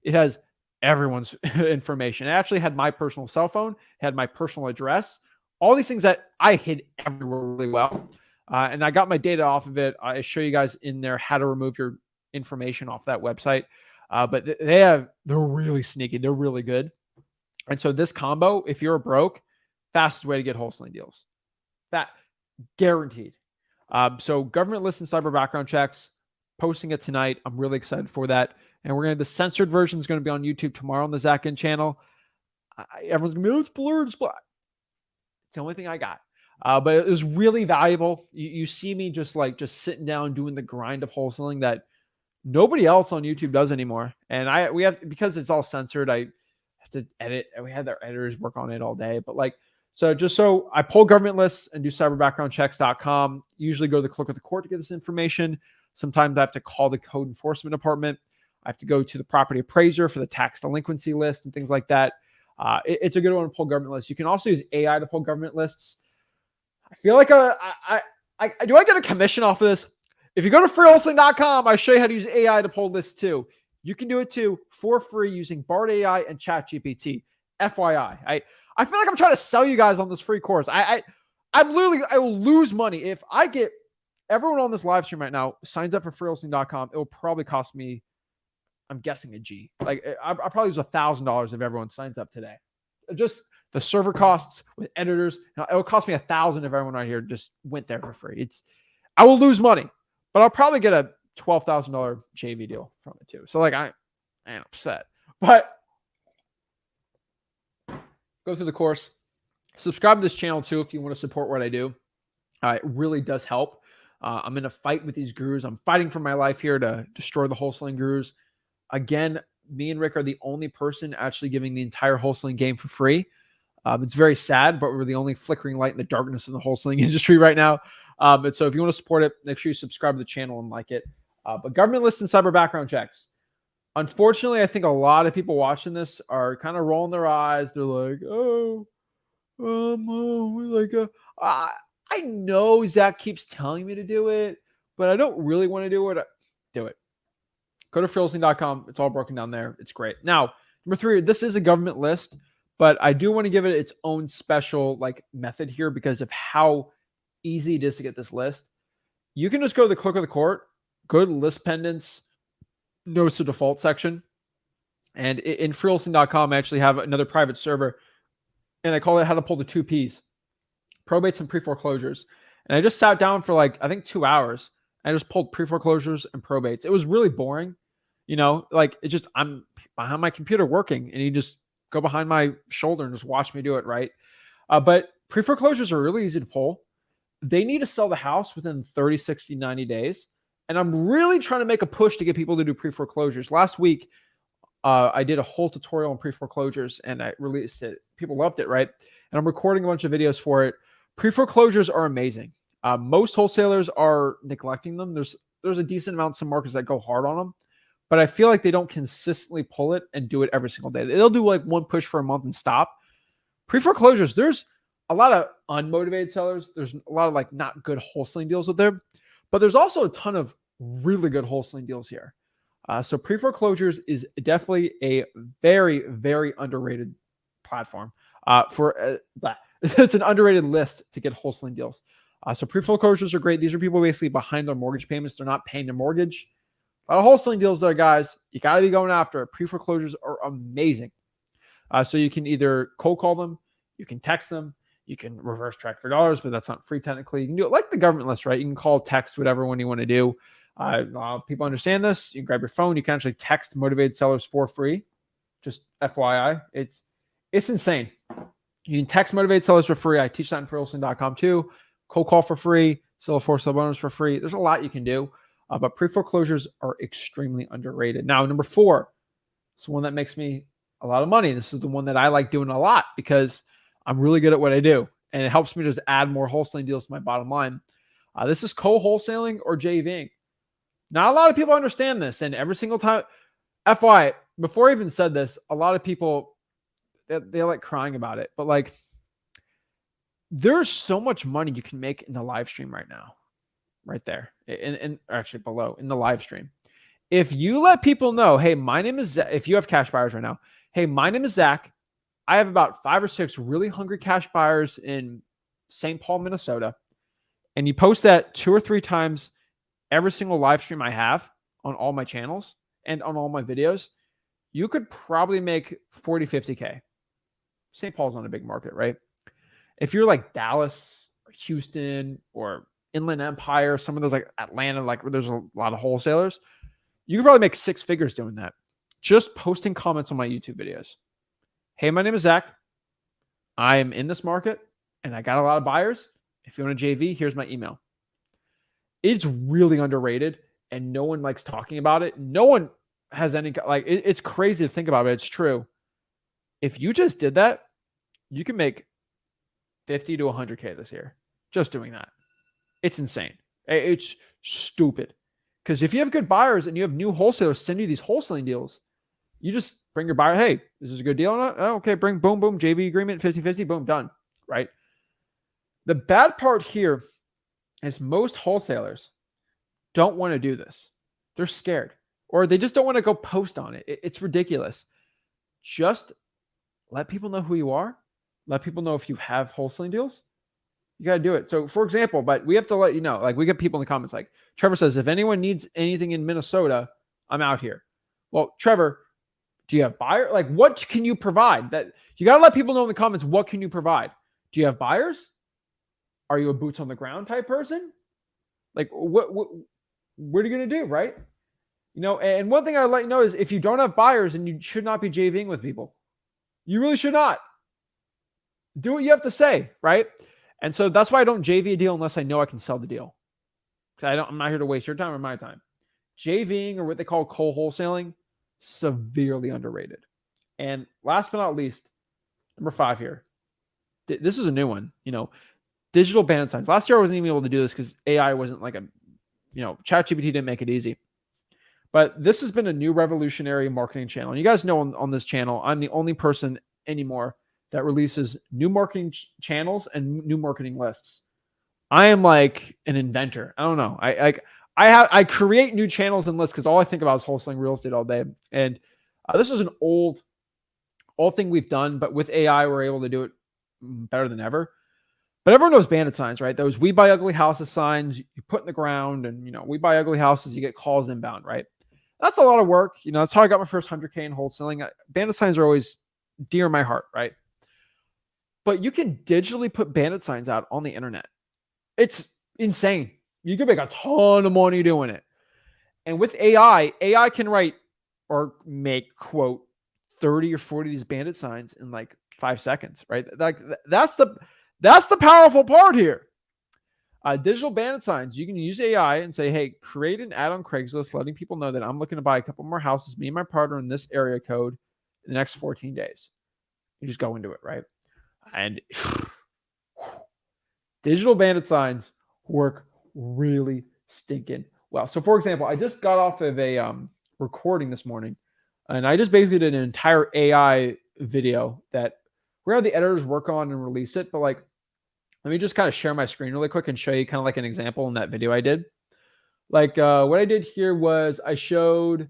It has everyone's information. It actually had my personal cell phone, had my personal address, all these things that I hid everywhere really well. And I got my data off of it. I show you guys in there how to remove your information off that website. But they're really sneaky. They're really good. And so this combo, if you're broke, fastest way to get wholesaling deals. That guaranteed. So government lists and cyber background checks, posting it tonight. I'm really excited for that. And we're going to, the censored version is going to be on YouTube tomorrow on the Zakin channel. Everyone's going to be, oh, it's blurred. It's the only thing I got. But it was really valuable. You see me just sitting down doing the grind of wholesaling that nobody else on YouTube does anymore. And we have, because it's all censored, I have to edit. We had their editors work on it all day. But so I pull government lists and do cyberbackgroundchecks.com. Usually go to the clerk of the court to get this information. Sometimes I have to call the code enforcement department. I have to go to the property appraiser for the tax delinquency list and things like that. It's a good one to pull government lists. You can also use AI to pull government lists. I feel like do I get a commission off of this? If you go to freewholesaling.com, I show you how to use AI to pull lists too. You can do it too for free using Bard AI and ChatGPT. FYI, I feel like I'm trying to sell you guys on this free course. I will lose money if I get everyone on this live stream right now signs up for freewholesaling.com. It will probably cost me, I'm guessing, a G. Like I probably lose $1,000 if everyone signs up today. Just the server costs with editors. It will cost me $1,000 if everyone right here just went there for free. I will lose money, but I'll probably get a $12,000 JV deal from it too. So I am upset, but go through the course. Subscribe to this channel too if you want to support what I do. It really does help. I'm in a fight with these gurus. I'm fighting for my life here to destroy the wholesaling gurus. Again, me and Rick are the only person actually giving the entire wholesaling game for free. It's very sad, but we're the only flickering light in the darkness in the wholesaling industry right now. And so if you want to support it, make sure you subscribe to the channel and like it. But government lists and cyber background checks. Unfortunately, I think a lot of people watching this are kind of rolling their eyes. They're like, I know Zach keeps telling me to do it, but I don't really want to do it. Do it. Go to freelancing.com. It's all broken down there. It's great. Now, number 3, this is a government list, but I do want to give it its own special method here because of how easy it is to get this list. You can just go to the clerk of the court, go to the list pendants, notice the default section. And in freelancing.com, I actually have another private server, and I call it how to pull the 2 Ps, probates and pre-foreclosures. And I just sat down for I think 2 hours. I just pulled pre-foreclosures and probates. It was really boring. It's just, I'm behind my computer working, and you just go behind my shoulder and just watch me do it, right? But pre-foreclosures are really easy to pull. They need to sell the house within 30, 60, 90 days. And I'm really trying to make a push to get people to do pre-foreclosures. Last week, I did a whole tutorial on pre-foreclosures, and I released it. People loved it, right? And I'm recording a bunch of videos for it. Pre-foreclosures are amazing. Most wholesalers are neglecting them. There's a decent amount, some markets that go hard on them, but I feel like they don't consistently pull it and do it every single day. They'll do one push for a month and stop. Pre-foreclosures, there's a lot of unmotivated sellers. There's a lot of not good wholesaling deals out there, but there's also a ton of really good wholesaling deals here. So pre-foreclosures is definitely a very, very underrated platform it's an underrated list to get wholesaling deals. So pre-foreclosures are great. These are people basically behind their mortgage payments. They're not paying their mortgage. A lot of wholesaling deals there, guys. You got to be going after it. Pre-foreclosures are amazing. So you can either cold call them, you can text them, you can reverse track for dollars, but that's not free technically. You can do it like the government list, right? You can call, text, whatever one you want to do. People understand this. You can grab your phone. You can actually text motivated sellers for free. Just FYI, it's insane. You can text motivated sellers for free. I teach that in freelancing.com too. Cold call for free. Sell for sale bonus for free. There's a lot you can do, but pre-foreclosures are extremely underrated. Now, number 4, it's the one that makes me a lot of money. This is the one that I like doing a lot because I'm really good at what I do, and it helps me just add more wholesaling deals to my bottom line. This is co-wholesaling or JVing. Not a lot of people understand this, and every single time, FYI, before I even said this, a lot of people, they're like crying about it, but there's so much money you can make in the live stream right now, right there, and actually below in the live stream. If you let people know, hey, my name is Zach, if you have cash buyers right now, hey, my name is Zach. I have about 5 or 6 really hungry cash buyers in St. Paul, Minnesota, and you post that 2 or 3 times every single live stream I have on all my channels and on all my videos, you could probably make 40, 50K. St. Paul's not a big market, right? If you're like Dallas or Houston or Inland Empire, some of those Atlanta, where there's a lot of wholesalers, you could probably make 6 figures doing that. Just posting comments on my YouTube videos. Hey, my name is Zach. I am in this market and I got a lot of buyers. If you want a JV, here's my email. It's really underrated and no one likes talking about it. No one has any, it's crazy to think about it. It's true. If you just did that, you can make 50 to 100K this year just doing that. It's insane. It's stupid. Because if you have good buyers and you have new wholesalers send you these wholesaling deals, you just bring your buyer, hey, this is a good deal or not? Oh, okay, bring boom, boom, JV agreement, 50-50, boom, done, right? The bad part here is most wholesalers don't want to do this. They're scared or they just don't want to go post on it. It's ridiculous. Just let people know who you are. Let people know if you have wholesaling deals. You got to do it. So for example, but we have to let you know, we get people in the comments Trevor says, if anyone needs anything in Minnesota, I'm out here. Well, Trevor, do you have buyer? What can you provide? That you got to let people know in the comments, what can you provide? Do you have buyers? Are you a boots on the ground type person? What are you going to do? Right. And one thing I'd let you know is if you don't have buyers, and you should not be JVing with people, you really should not do what you have to say. Right. And so that's why I don't JV a deal unless I know I can sell the deal. I'm not here to waste your time or my time. JVing, or what they call co-wholesaling, severely underrated. And last but not least, number 5 here. This is a new one. Digital bandit signs. Last year I wasn't even able to do this because AI wasn't like ChatGPT didn't make it easy. But this has been a new revolutionary marketing channel. And you guys know on this channel, I'm the only person anymore that releases new marketing channels and new marketing lists. I am like an inventor. I don't know. I create new channels and lists because all I think about is wholesaling real estate all day. And this is an old thing we've done, but with AI, we're able to do it better than ever. But everyone knows bandit signs, right? Those "we buy ugly houses" signs you put in the ground, and we buy ugly houses, you get calls inbound, right? That's a lot of work. That's how I got my first 100K in wholesaling. Bandit signs are always dear in my heart, right? But you can digitally put bandit signs out on the internet. It's insane. You can make a ton of money doing it. And with AI can write or make, quote, 30 or 40 of these bandit signs in like 5 seconds, right? Like that's the powerful part here. Digital bandit signs, you can use AI and say, hey, create an ad on Craigslist letting people know that I'm looking to buy a couple more houses, me and my partner, in this area code in the next 14 days. You just go into it, right? And digital bandit signs work really stinking well. So for example, I just got off of a recording this morning, and I just basically did an entire AI video that we're going to have the editors work on and release it. But like, let me just kind of share my screen really quick and show you kind of like an example in that video I did. Like what I did here was I showed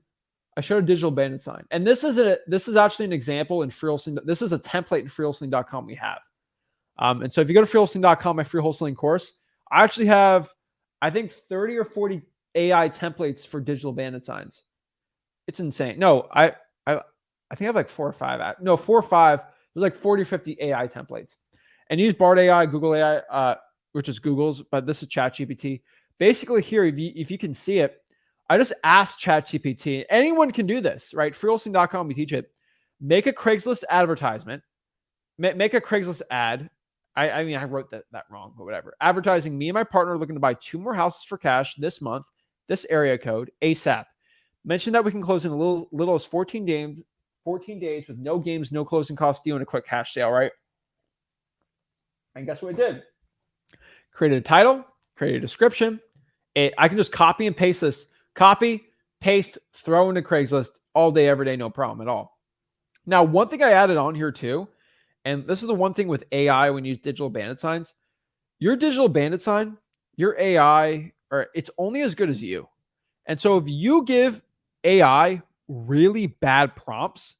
a digital bandit sign. And this is actually an example in free wholesaling. This is a template in freewholesaling.com we have. And so if you go to freewholesaling.com, my free wholesaling course, I actually have, I think 30 or 40 AI templates for digital bandit signs. It's insane. No, I think I have like 4 or 5. No, 4 or 5. There's like 40 or 50 AI templates. And use Bard AI, Google AI, which is Google's, but this is ChatGPT. Basically here, if you can see it, I just asked ChatGPT. Anyone can do this, right? Freewholesaling.com, we teach it. Make a Craigslist advertisement. Make a Craigslist ad. I mean, I wrote that wrong, but whatever. Advertising, me and my partner are looking to buy 2 more houses for cash this month, this area code, ASAP. Mention that we can close in a little as 14 days with no games, no closing costs due, and a quick cash sale, right? And guess what it did? Created a title, created a description. I can just copy and paste this. Copy, paste, throw into Craigslist all day, every day, no problem at all. Now, one thing I added on here too, and this is the one thing with AI when you use digital bandit signs, your digital bandit sign, your AI, it's only as good as you. And so if you give AI really bad prompts,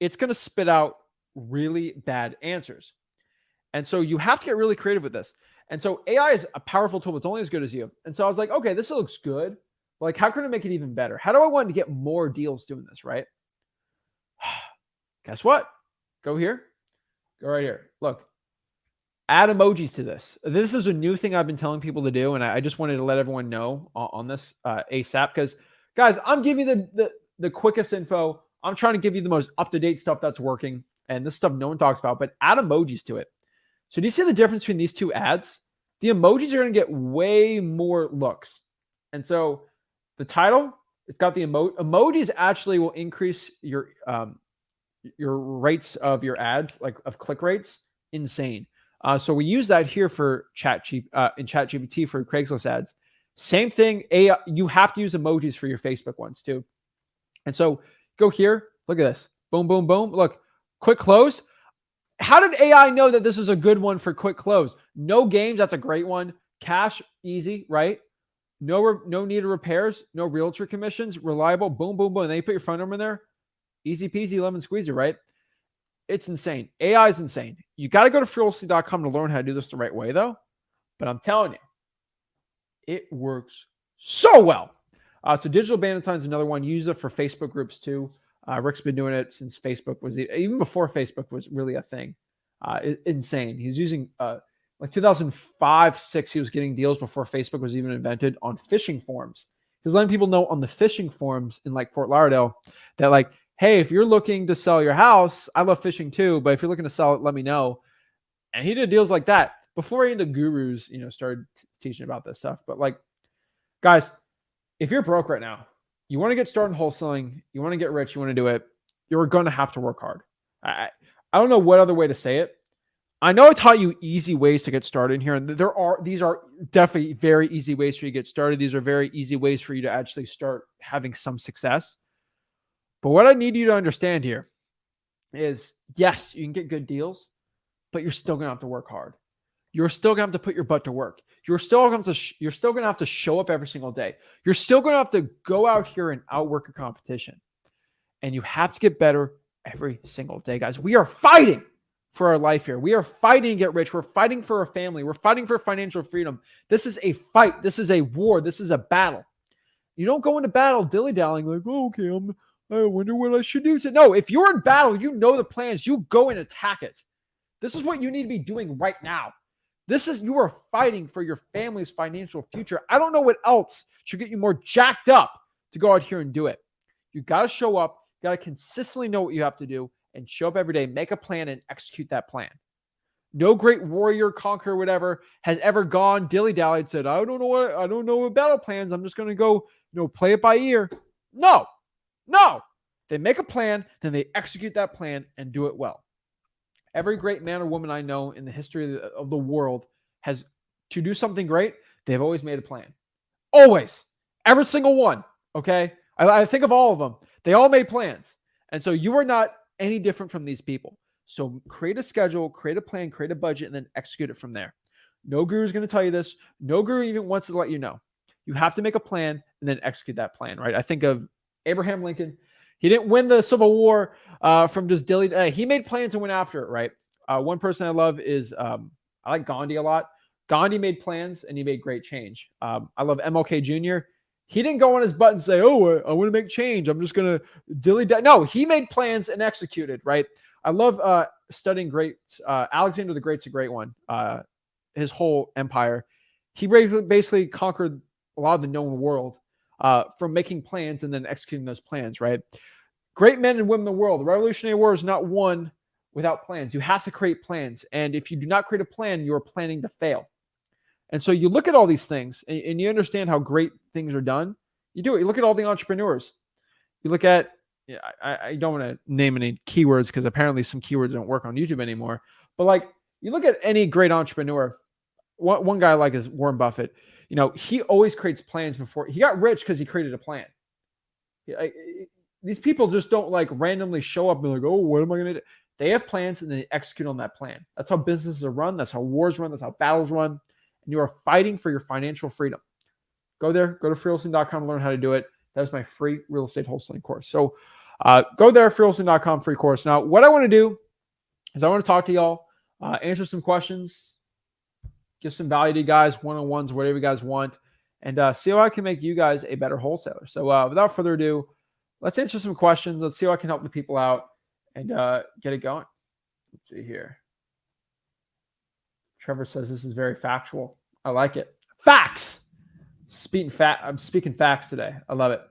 it's going to spit out really bad answers. And so you have to get really creative with this. And so AI is a powerful tool. It's only as good as you. And so I was like, okay, this looks good. But like, how can I make it even better? How do I want to get more deals doing this, right? Guess what? Go here. Go right here. Look, add emojis to this. This is a new thing I've been telling people to do. And I just wanted to let everyone know on this ASAP. Because guys, I'm giving you the quickest info. I'm trying to give you the most up-to-date stuff that's working. And this stuff no one talks about, but add emojis to it. So do you see the difference between these two ads? The emojis are going to get way more looks. And so the title, it's got the emojis actually will increase your rates of your ads, like of click rates, insane. So we use that here for in ChatGPT for Craigslist ads. Same thing. You have to use emojis for your Facebook ones too. And so go here. Look at this. Boom, boom, boom. Look, quick close. How did AI know that this is a good one for quick close? No games. That's a great one. Cash, easy, right? No need of repairs. No realtor commissions. Reliable. Boom, boom, boom. And then you put your phone number in there. Easy peasy, lemon squeezy, right? It's insane. AI is insane. You got to go to freewholesaling.com to learn how to do this the right way, though. But I'm telling you, it works so well. So digital bandit sign is another one. Use it for Facebook groups too. Rick's been doing it since Facebook was even before Facebook was really a thing. Insane. He's using like 2005, 6. He was getting deals before Facebook was even invented on phishing forums. He's letting people know on the phishing forums in like Fort Lauderdale that like, hey, if you're looking to sell your house, I love fishing too, but if you're looking to sell it, let me know. And he did deals like that before even the gurus, started teaching about this stuff. But like, Guys, if you're broke right now, you want to get started in wholesaling, you want to get rich, you want to do it, you're going to have to work hard. I don't know what other way to say it. I know I taught you easy ways to get started here, and these are definitely very easy ways for you to get started. These are very easy ways for you to actually start having some success. But what I need you to understand here is, yes, you can get good deals, but you're still going to have to work hard. You're still going to have to put your butt to work. You're still going to have to show up every single day. You're still going to have to go out here and outwork a competition. And you have to get better every single day, guys. We are fighting for our life here. We are fighting to get rich. We're fighting for our family. We're fighting for financial freedom. This is a fight. This is a war. This is a battle. You don't go into battle dilly-dallying like, oh, okay, I wonder what I should do. No, if you're in battle, you know the plans. You go and attack it. This is what you need to be doing right now. You are fighting for your family's financial future. I don't know what else should get you more jacked up to go out here and do it. You got to show up. You got to consistently know what you have to do and show up every day, make a plan and execute that plan. No great warrior, conqueror, whatever has ever gone dilly-dally and said, I don't know what battle plans. I'm just going to go, play it by ear. No. They make a plan, then they execute that plan and do it well. Every great man or woman I know in the history of the world has to do something great. They've always made a plan. Always. Every single one. Okay. I think of all of them. They all made plans. And so you are not any different from these people. So create a schedule, create a plan, create a budget, and then execute it from there. No guru is going to tell you this. No guru even wants to let you know. You have to make a plan and then execute that plan, right? I think of Abraham Lincoln. He didn't win the Civil War from just dilly. He made plans and went after it, right? One person I love is, I like Gandhi a lot. Gandhi made plans and he made great change. I love MLK Jr. He didn't go on his butt and say, oh, I want to make change. I'm just going to dilly. No, he made plans and executed, right? I love studying greats. Alexander the Great's a great one. His whole empire. He basically conquered a lot of the known world from making plans and then executing those plans, right? Great men and women in the world. The Revolutionary War is not won without plans. You have to create plans. And if you do not create a plan, you're planning to fail. And so you look at all these things and you understand how great things are done. You do it. You look at all the entrepreneurs. You look at, I don't want to name any keywords because apparently some keywords don't work on YouTube anymore. But like, you look at any great entrepreneur. One guy I like is Warren Buffett. He always creates plans before he got rich because he created a plan. These people just don't like randomly show up and be like, oh, what am I going to do? They have plans and they execute on that plan. That's how businesses are run. That's how wars run. That's how battles run. And you are fighting for your financial freedom. Go there, go to freewholesaling.com to learn how to do it. That is my free real estate wholesaling course. So go there, freewholesaling.com, free course. Now, what I want to do is I want to talk to y'all, answer some questions, give some value to you guys, one-on-ones, whatever you guys want, and see how I can make you guys a better wholesaler. So without further ado, let's answer some questions. Let's see how I can help the people out and get it going. Let's see here. Trevor says this is very factual. I like it. Facts. I'm speaking facts today. I love it.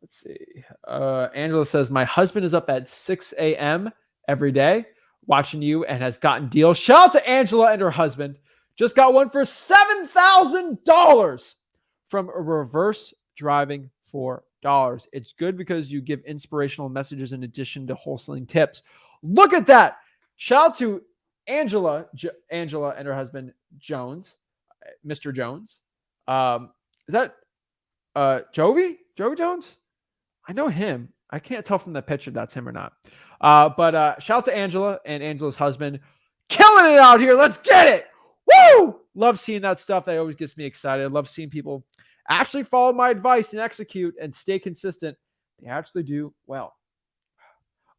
Let's see. Angela says, my husband is up at 6 a.m. every day watching you and has gotten deals. Shout out to Angela and her husband. Just got one for $7,000 from a reverse driving for $. It's good because you give inspirational messages in addition to wholesaling tips. Look at that. Shout out to Angela and her husband, Jones, Mr. Jones. Is that Jovi Jones? I know him. I can't tell from the picture if that's him or not. But shout out to Angela and Angela's husband. Killing it out here. Let's get it. Woo! Love seeing that stuff. That always gets me excited. I love seeing people actually follow my advice and execute and stay consistent. They actually do well.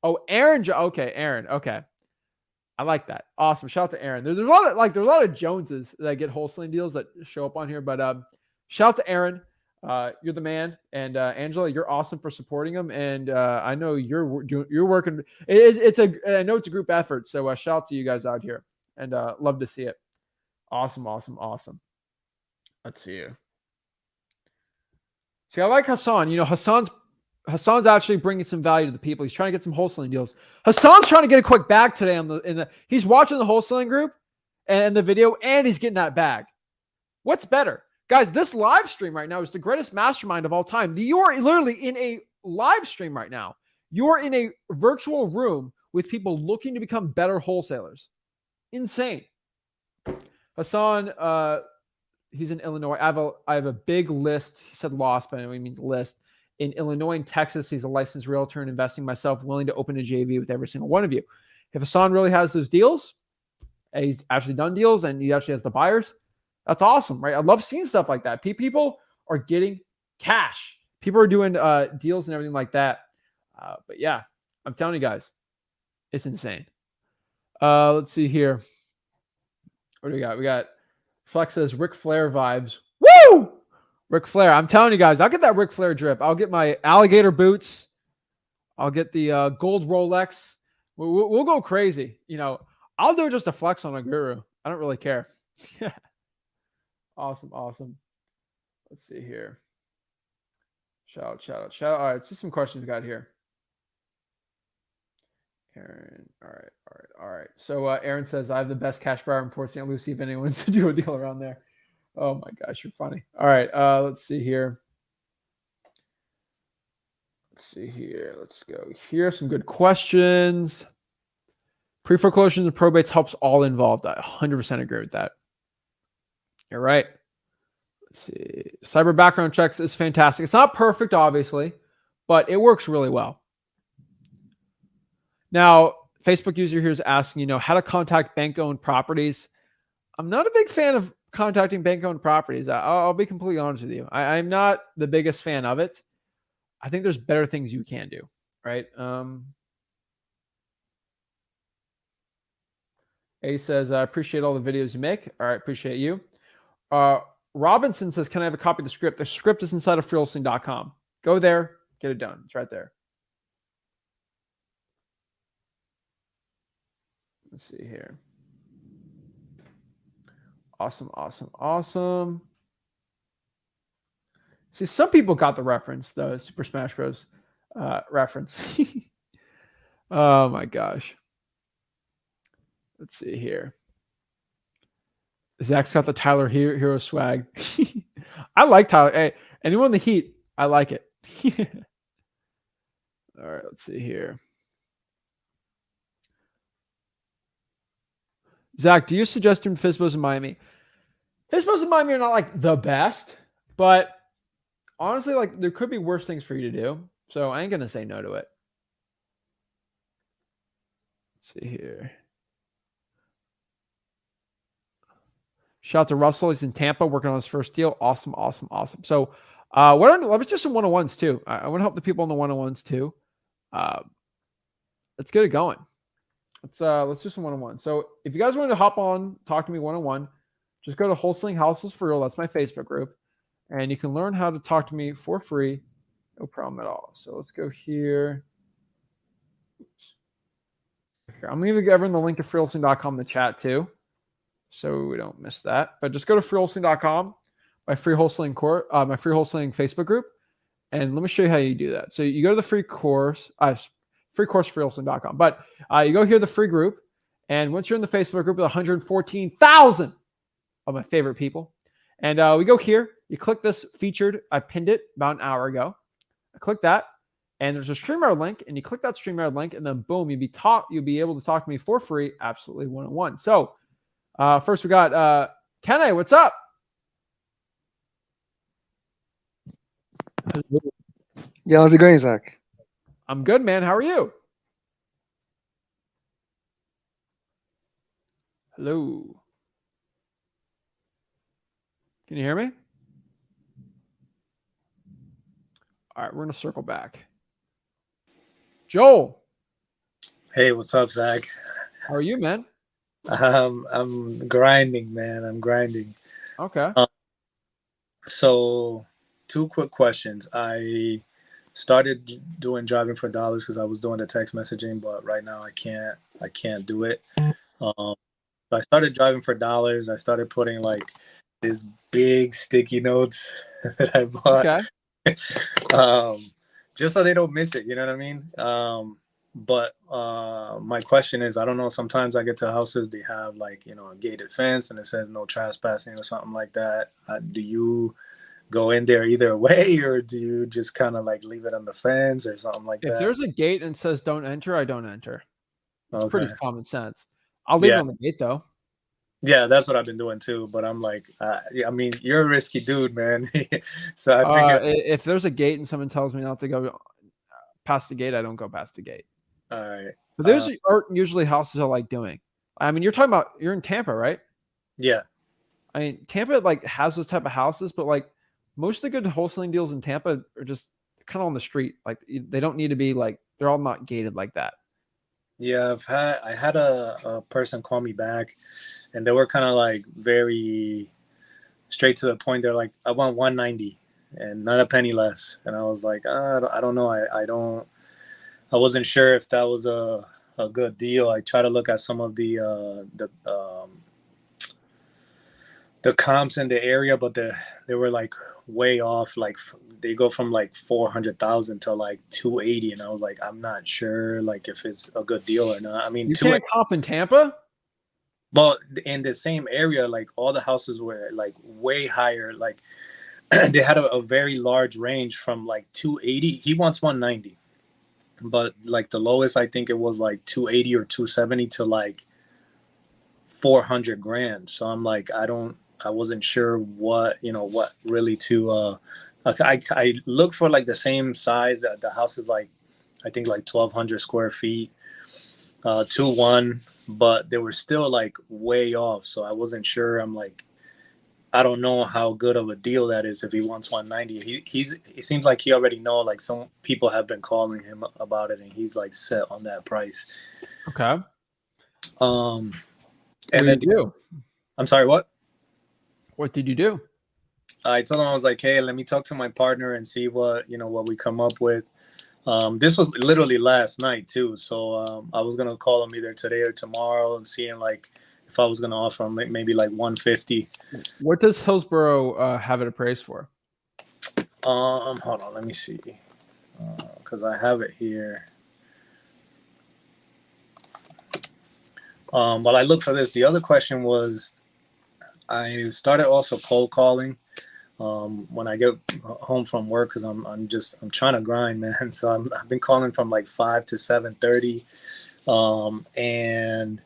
Oh, Aaron. Okay, Aaron. Okay. I like that. Awesome. Shout out to Aaron. There's a lot of Joneses that get wholesaling deals that show up on here, but shout out to Aaron. You're the man. And Angela, you're awesome for supporting them. And I know you're working. I know it's a group effort. So shout out to you guys out here and love to see it. Awesome. Let's see you. See, I like Hassan. Hassan's actually bringing some value to the people. He's trying to get some wholesaling deals. Hassan's trying to get a quick bag today he's watching the wholesaling group and the video, and he's getting that bag. What's better? Guys, this live stream right now is the greatest mastermind of all time. You are literally in a live stream right now. You are in a virtual room with people looking to become better wholesalers. Insane. Hassan, he's in Illinois. I have a big list. He said lost, but anyway, he means list. In Illinois and Texas, he's a licensed realtor and investing myself, willing to open a JV with every single one of you. If Hassan really has those deals, and he's actually done deals and he actually has the buyers, that's awesome, right? I love seeing stuff like that. People are getting cash. People are doing deals and everything like that. But yeah, I'm telling you guys, it's insane. Let's see here. What do we got? We got Flex says Ric Flair vibes. Woo! Ric Flair. I'm telling you guys, I'll get that Ric Flair drip. I'll get my alligator boots. I'll get the gold Rolex. We'll go crazy. You know, I'll do it just to flex on a guru. I don't really care. Awesome. Let's see here. Shout out. All right, let's see some questions we got here. Aaron. All right. So Aaron says, I have the best cash buyer in Port St. Lucie if anyone wants to do a deal around there. Oh my gosh, you're funny. All right, let's see here. Let's go here. Some good questions. Pre-foreclosures and probates helps all involved. I 100% agree with that. You're right. Let's see. Cyber background checks is fantastic. It's not perfect, obviously, but it works really well. Now, Facebook user here is asking, how to contact bank-owned properties. I'm not a big fan of contacting bank-owned properties. I'll be completely honest with you. I'm not the biggest fan of it. I think there's better things you can do, right? A says, I appreciate all the videos you make. All right, appreciate you. Robinson says, can I have a copy of the script? The script is inside of freewholesaling.com. Go there, get it done. It's right there. Let's see here. Awesome. See, some people got the reference, the Super Smash Bros. Reference. Oh my gosh. Let's see here. Zach's got the Tyler Hero swag. I like Tyler. Hey, anyone in the heat, I like it. All right, let's see here. Zach, do you suggest doing FSBOs in Miami? FSBOs in Miami are not like the best, but honestly, like there could be worse things for you to do. So I ain't going to say no to it. Let's see here. Shout out to Russell. He's in Tampa working on his first deal. Awesome. So let's do some one-on-ones too. I want to help the people on the one-on-ones too. Let's get it going. Let's do some one-on-one. So if you guys want to hop on, talk to me one-on-one, just go to Wholesaling Houses for Real. That's my Facebook group. And you can learn how to talk to me for free. No problem at all. So let's go here. I'm going to give everyone the link to freewholesaling.com in the chat too, so we don't miss that. But just go to freewholesaling.com, my free wholesaling Facebook group, and let me show you how you do that. So you go to the free course, freewholesaling.com. But you go here, the free group, and once you're in the Facebook group with 114,000 of my favorite people, and we go here, you click this featured. I pinned it about an hour ago. I click that, and there's a StreamYard link, and you click that StreamYard link, and then boom, you'll be able to talk to me for free, absolutely one-on-one. So first we got Kenny. What's up? Yeah, how's it going, Zach? I'm good, man. How are you? Hello. Can you hear me? All right, we're going to circle back. Joel. Hey, what's up, Zach? How are you, man? I'm grinding, man. I'm grinding. Okay. So, two quick questions. I started doing driving for dollars because I was doing the text messaging, but right now I can't do it. So I started driving for dollars. I started putting like these big sticky notes that I bought. Okay. Just so they don't miss it. You know what I mean? But my question is, I don't know. Sometimes I get to houses, they have like, you know, a gated fence and it says no trespassing or something like that. Do you go in there either way, or do you just kind of like leave it on the fence or something like If that? there's a gate and says don't enter, I don't enter. It's pretty Okay. common sense. I'll leave it Yeah. on the gate though. Yeah, that's what I've been doing too. But I'm like, yeah, I mean, you're a risky dude, man. So I figure, If there's a gate and someone tells me not to go past the gate, I don't go past the gate. all right. But there's aren't usually houses I like doing. I mean, you're in Tampa, right? Yeah. I mean, Tampa like has those type of houses, but like most of the good wholesaling deals in Tampa are just kind of on the street. Like they don't need to be like they're all not gated like that. Yeah, I had a person call me back, and they were kind of like very straight to the point. They're like, I want 190 and not a penny less. And I was like, I don't know. I wasn't sure if that was a good deal. I tried to look at some of the comps in the area, but they were like way off. Like they go from like 400,000 to like 280, and I was like, I'm not sure like if it's a good deal or not. I mean, You can't comp in Tampa. but in the same area, like all the houses were like way higher. Like they had a very large range from like 280. He wants 190, but like the lowest I think it was like 280 or 270 to like 400 grand. So I'm like, I wasn't sure what really to I look for like the same size. The house is like I think like 1,200 square feet, 2-1, but they were still like way off. So I wasn't sure. I'm like, I don't know how good of a deal that is if he wants 190. He seems like he already know, like some people have been calling him about it and he's like set on that price. Okay. And what then did you do? I'm sorry, what? What did you do? I told him, I was like, hey, let me talk to my partner and see what we come up with. This was literally last night too. So I was going to call him either today or tomorrow and seeing like if I was going to offer him maybe like 150. What does Hillsborough have it appraised for? Hold on, let me see. Cause I have it here. While I look for this, the other question was, I started also cold calling when I get home from work because I'm trying to grind, man. So I've been calling from like 5 to 7:30, and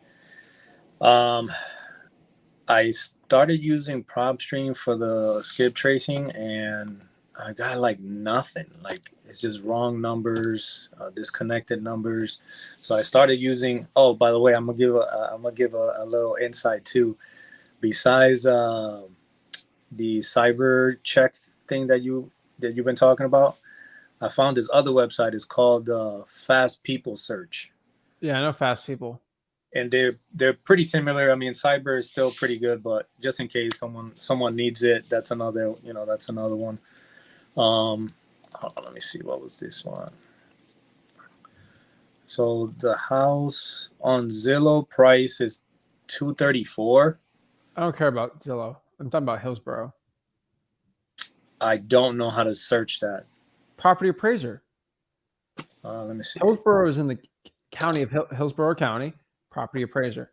I started using PropStream for the skip tracing, and I got like nothing. Like it's just wrong numbers, disconnected numbers. So I started using. Oh, by the way, I'm gonna give a little insight too. Besides the cyber check thing that you've been talking about, I found this other website. It's called Fast People Search. Yeah, I know Fast People. And they're pretty similar. I mean, cyber is still pretty good, but just in case someone needs it, that's another one. Hold on, let me see. What was this one? So the house on Zillow price is 234. I don't care about Zillow. I'm talking about Hillsborough. I don't know how to search that. Property appraiser. Let me see. Hillsborough is in the county of Hillsborough County. Property appraiser.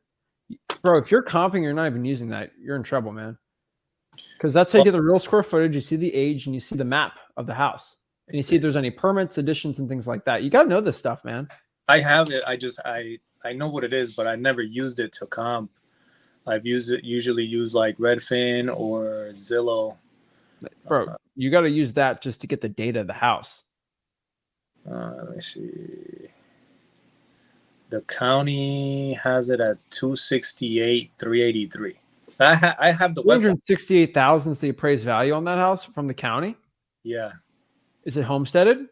Bro, if you're comping, you're not even using that. You're in trouble, man. Because that's how you get the real square footage. You see the age and you see the map of the house. And you see if there's any permits, additions, and things like that. You got to know this stuff, man. I have it. I know what it is, but I never used it to comp. I've usually used like Redfin or Zillow. Bro, you got to use that just to get the data of the house. Let me see. The county has it at 268,383. I have the website. 268,000 is the appraised value on that house from the county. Yeah. Is it homesteaded?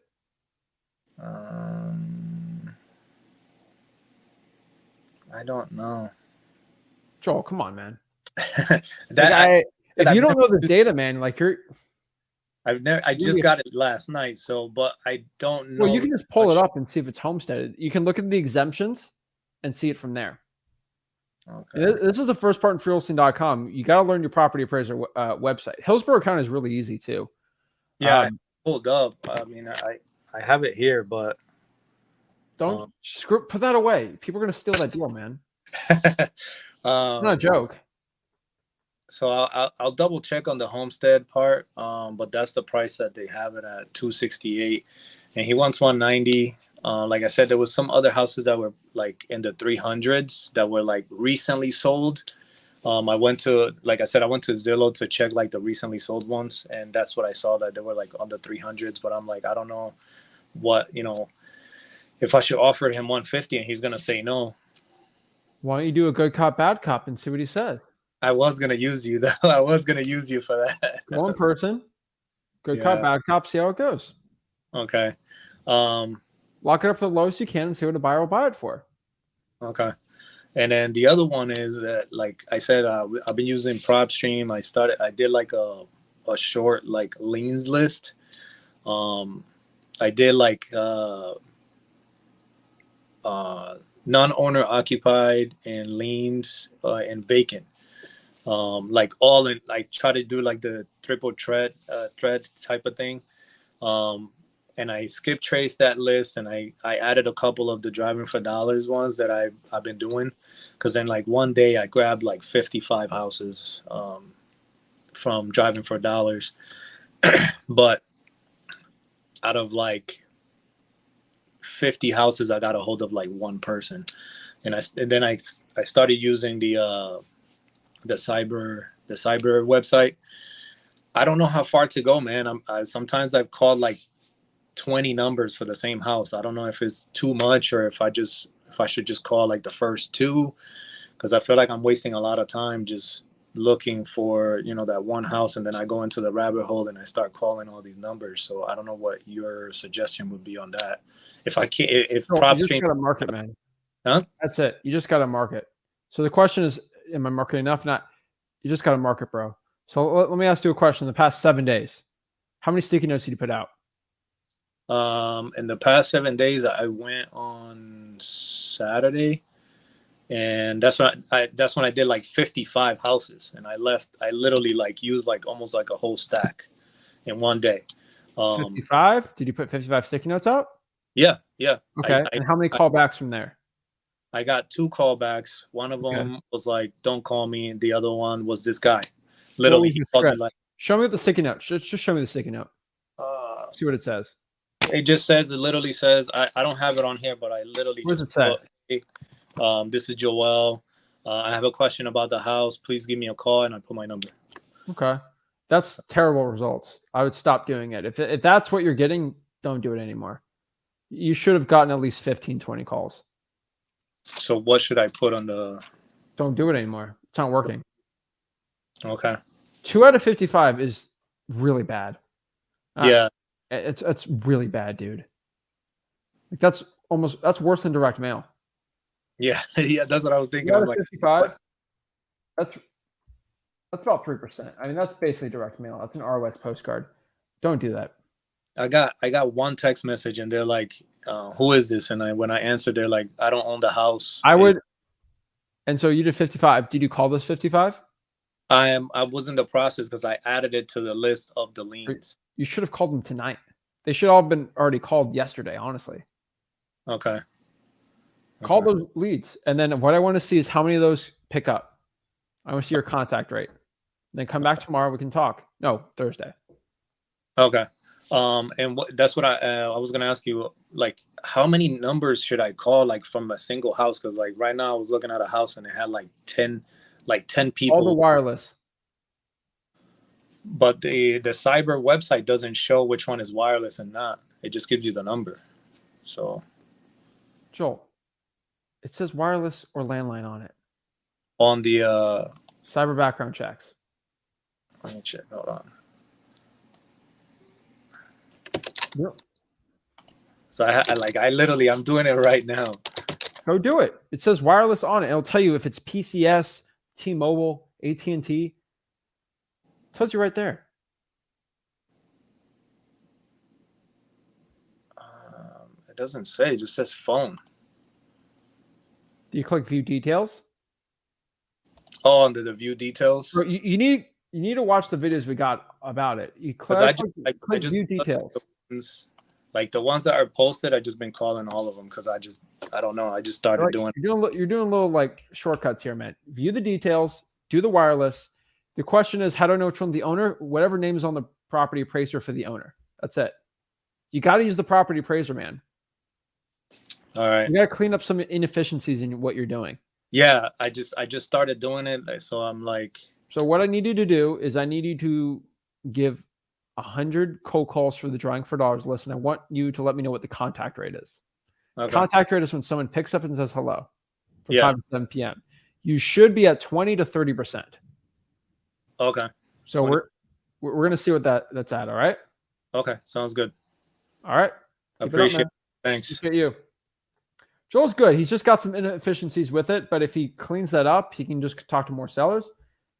I don't know. Joel, come on, man. If you don't know the data, man, like I just got it last night, so but I don't know. Well, you can just pull it up and see if it's homesteaded. You can look at the exemptions and see it from there. Okay. This is the first part in freeholstein.com. You got to learn your property appraiser website. Hillsborough County is really easy too. Yeah, I pulled up. I mean, I have it here, but Don't put that away. People are gonna steal that deal, man. It's not a joke. So I'll double check on the homestead part. But that's the price that they have it at, 268, and he wants 190. Like I said, there was some other houses that were like in the 300s that were like recently sold. I went to Zillow to check like the recently sold ones, and that's what I saw, that they were like on the 300s. But I'm like, I don't know what, if I should offer him 150 and he's gonna say no. Why don't you do a good cop, bad cop and see what he says? I was gonna use you though. I was gonna use you for that. Go in person. Good Yeah. cop, bad cop. See how it goes. Okay. Lock it up for the lowest you can and see what a buyer will buy it for. Okay. And then the other one is that, like I said, I've been using PropStream. I did like a short like liens list. I did like non-owner occupied and liens and vacant. Like all in, like try to do like the triple thread type of thing. And I skip traced that list, and I added a couple of the driving for dollars ones that I've been doing, because then like one day I grabbed like 55 houses from driving for dollars, but out of like 50 houses I got a hold of like one person, and then I started using the cyber website. I don't know how far to go, man. Sometimes I've called like 20 numbers for the same house. I don't know if it's too much or if I should just call like the first two, because I feel like I'm wasting a lot of time just looking for that one house, and then I go into the rabbit hole and I start calling all these numbers. So I don't know what your suggestion would be on that. If PropStream, you just gotta market, man. Huh? That's it. You just gotta market. So the question is, am I marketing enough? Not. You just gotta market, bro. So let me ask you a question. In the past 7 days, how many sticky notes did you put out? In the past 7 days, I went on Saturday, and that's when I did like 55 houses, and I literally like used like almost like a whole stack in one day. 55? Did you put 55 sticky notes out? Yeah. Okay. And how many callbacks from there? I got 2 callbacks. One of them was like, "Don't call me," and the other one was this guy. Literally, he called me like, show me what the sticky note. Just show me the sticky note. See what it says. It literally says, I don't have it on here, but I literally What does it say? Hey, this is Joel. I have a question about the house. Please give me a call, and I put my number. Okay. That's terrible results. I would stop doing it. If that's what you're getting, don't do it anymore. You should have gotten at least 15, 20 calls. So what should I put on the... Don't do it anymore. It's not working. Okay. 2 out of 55 is really bad. Yeah. It's really bad, dude. Like that's worse than direct mail. Yeah, yeah, that's what I was thinking. 2 out I'm of like, 55. That's about 3%. I mean, that's basically direct mail. That's an ROX postcard. Don't do that. I got one text message, and they're like, "Who is this?" And when I answered, they're like, "I don't own the house." I would. And so you did 55. Did you call this 55? I was in the process because I added it to the list of the liens. You should have called them tonight. They should all have been already called yesterday, honestly. Okay. Call those leads. And then what I want to see is how many of those pick up. I want to see your contact rate. Then come back tomorrow. We can talk. No, Thursday. Okay. And that's what I was gonna ask you. Like, how many numbers should I call, like from a single house? Because like right now, I was looking at a house and it had like 10 people. All the wireless. But the cyber website doesn't show which one is wireless and not. It just gives you the number. So, Joel, it says wireless or landline on it. On the cyber background checks. Let me check. Hold on. Yep. So I'm doing it right now. Go do it. It says wireless on it. It'll tell you if it's PCS, T-Mobile, AT&T. Tells you right there. It doesn't say. It just says phone. Do you click view details? Oh, under the view details. Bro, you need to watch the videos we got about it. You click I just view details. Like the ones that are posted, I've just been calling all of them because I don't know. I just started doing. You're doing little like shortcuts here, man. View the details, do the wireless. The question is, how do I know which one's the owner? Whatever name is on the property appraiser for the owner. That's it. You got to use the property appraiser, man. All right. You got to clean up some inefficiencies in what you're doing. Yeah, I just started doing it, so I'm like. So what I need you to do is I need you to give 100 cold calls for the Drawing for Dollars list, and I want you to let me know what the contact rate is. Okay. Contact rate is when someone picks up and says hello from Yeah. 5 to 7 p.m. You should be at 20 to 30%. Okay. So 20. we're gonna see what that's at. All right. Okay, sounds good. All right. Appreciate it. Thanks. Appreciate you. Joel's good. He's just got some inefficiencies with it, but if he cleans that up, he can just talk to more sellers,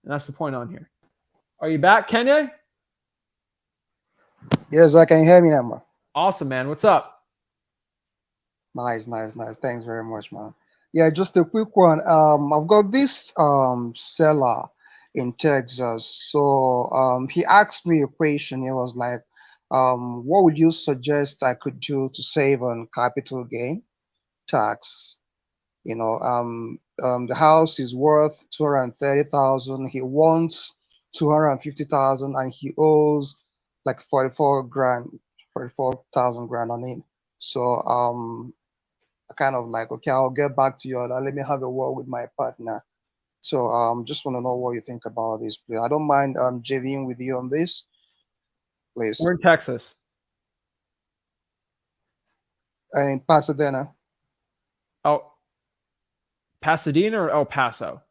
and that's the point on here. Are you back, Kenya? Yes, I can hear me now, man. Awesome, man. What's up? Nice. Thanks very much, man. Yeah, just a quick one. I've got this seller in Texas. So he asked me a question. He was like, what would you suggest I could do to save on capital gain tax? The house is worth 230,000. He wants 250,000, and he owes like 44,000 grand on it. So I kind of like, okay, I'll get back to you. Let me have a word with my partner. So just want to know what you think about this, please. I don't mind JVing with you on this, please. We're in Texas. In Pasadena. Oh, Pasadena or El Paso?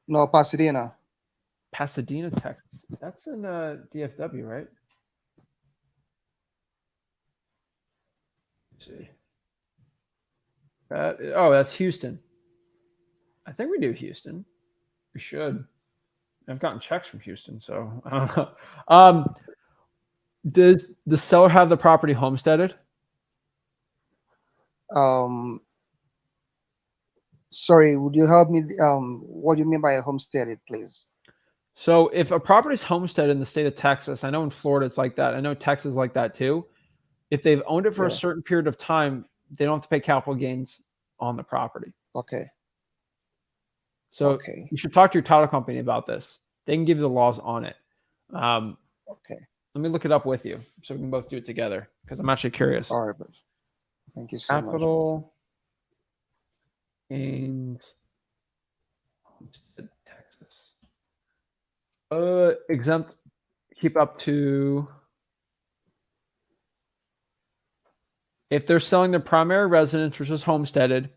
No, Pasadena. Pasadena, Texas. That's in DFW, right? Let's see. That's Houston. I think we do Houston. We should. I've gotten checks from Houston, so I don't know. Does the seller have the property homesteaded? Sorry, would you help me? What do you mean by a homesteaded, please? So if a property is homesteaded in the state of Texas, I know in Florida it's like that. I know Texas is like that too. If they've owned it for a certain period of time, they don't have to pay capital gains on the property. Okay. So you should talk to your title company about this. They can give you the laws on it. Okay. Let me look it up with you so we can both do it together because I'm actually curious. All right, but thank you so much. Capital gains Texas. Exempt, keep up to, if they're selling their primary residence, which is homesteaded,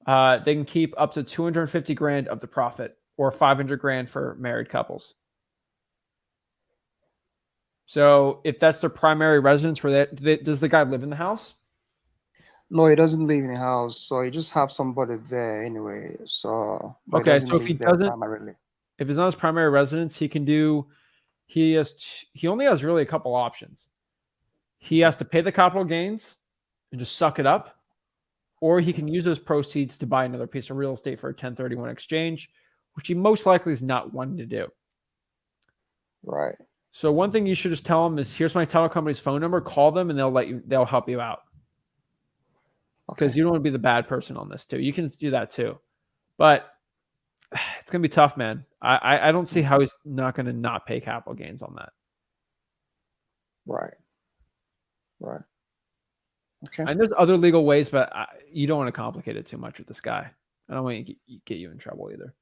they can keep up to 250 grand of the profit, or 500 grand for married couples. So if that's their primary residence, does the guy live in the house? No, he doesn't live in the house, so he just have somebody there anyway. So okay, so if he doesn't, primarily, if it's not his primary residence, he can do. He only has really a couple options. He has to pay the capital gains and just suck it up, or he can use those proceeds to buy another piece of real estate for a 1031 exchange, which he most likely is not wanting to do. Right. So one thing you should just tell them is, here's my title company's phone number. Call them and they'll help you out. Because you don't want to be the bad person on this too. You can do that too, but it's gonna be tough, man. I don't see how he's not gonna not pay capital gains on that. Right. Okay. And there's other legal ways, but you don't want to complicate it too much with this guy. I don't want to get you in trouble either.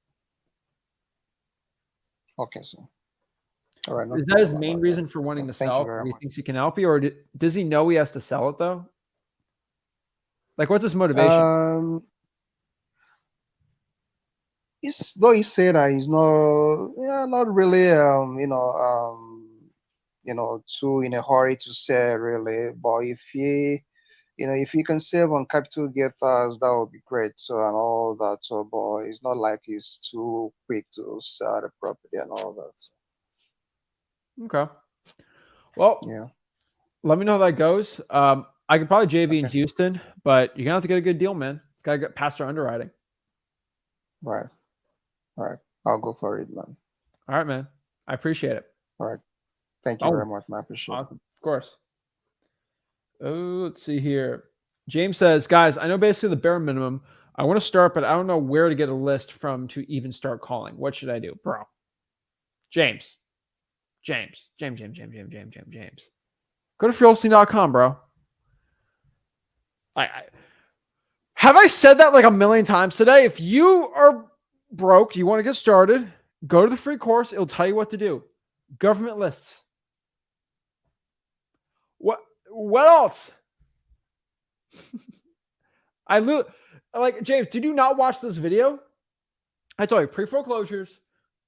Okay, so. All right. Is that his main reason for wanting to sell? He thinks he can help you, or does he know he has to sell it though? Like, what's his motivation? He said that he's not really, too in a hurry to sell really. But if he can save on capital gain tax, that would be great. So and all that. So, but it's not like he's too quick to sell the property and all that. So. Okay. Well, yeah. Let me know how that goes. I could probably JV in Houston, but you're gonna have to get a good deal, man. It's gotta get past our underwriting. Right. All right. I'll go for it, man. All right, man. I appreciate it. All right. Thank you very much, man. I appreciate it. Of course. Oh, let's see here. James says, guys, I know basically the bare minimum. I want to start, but I don't know where to get a list from to even start calling. What should I do, bro? James. Go to freeholstein.com, bro. Have I said that like a million times today? If you are broke, you want to get started, go to the free course. It'll tell you what to do. Government lists. What else? Like James, did you not watch this video? I told you pre-foreclosures,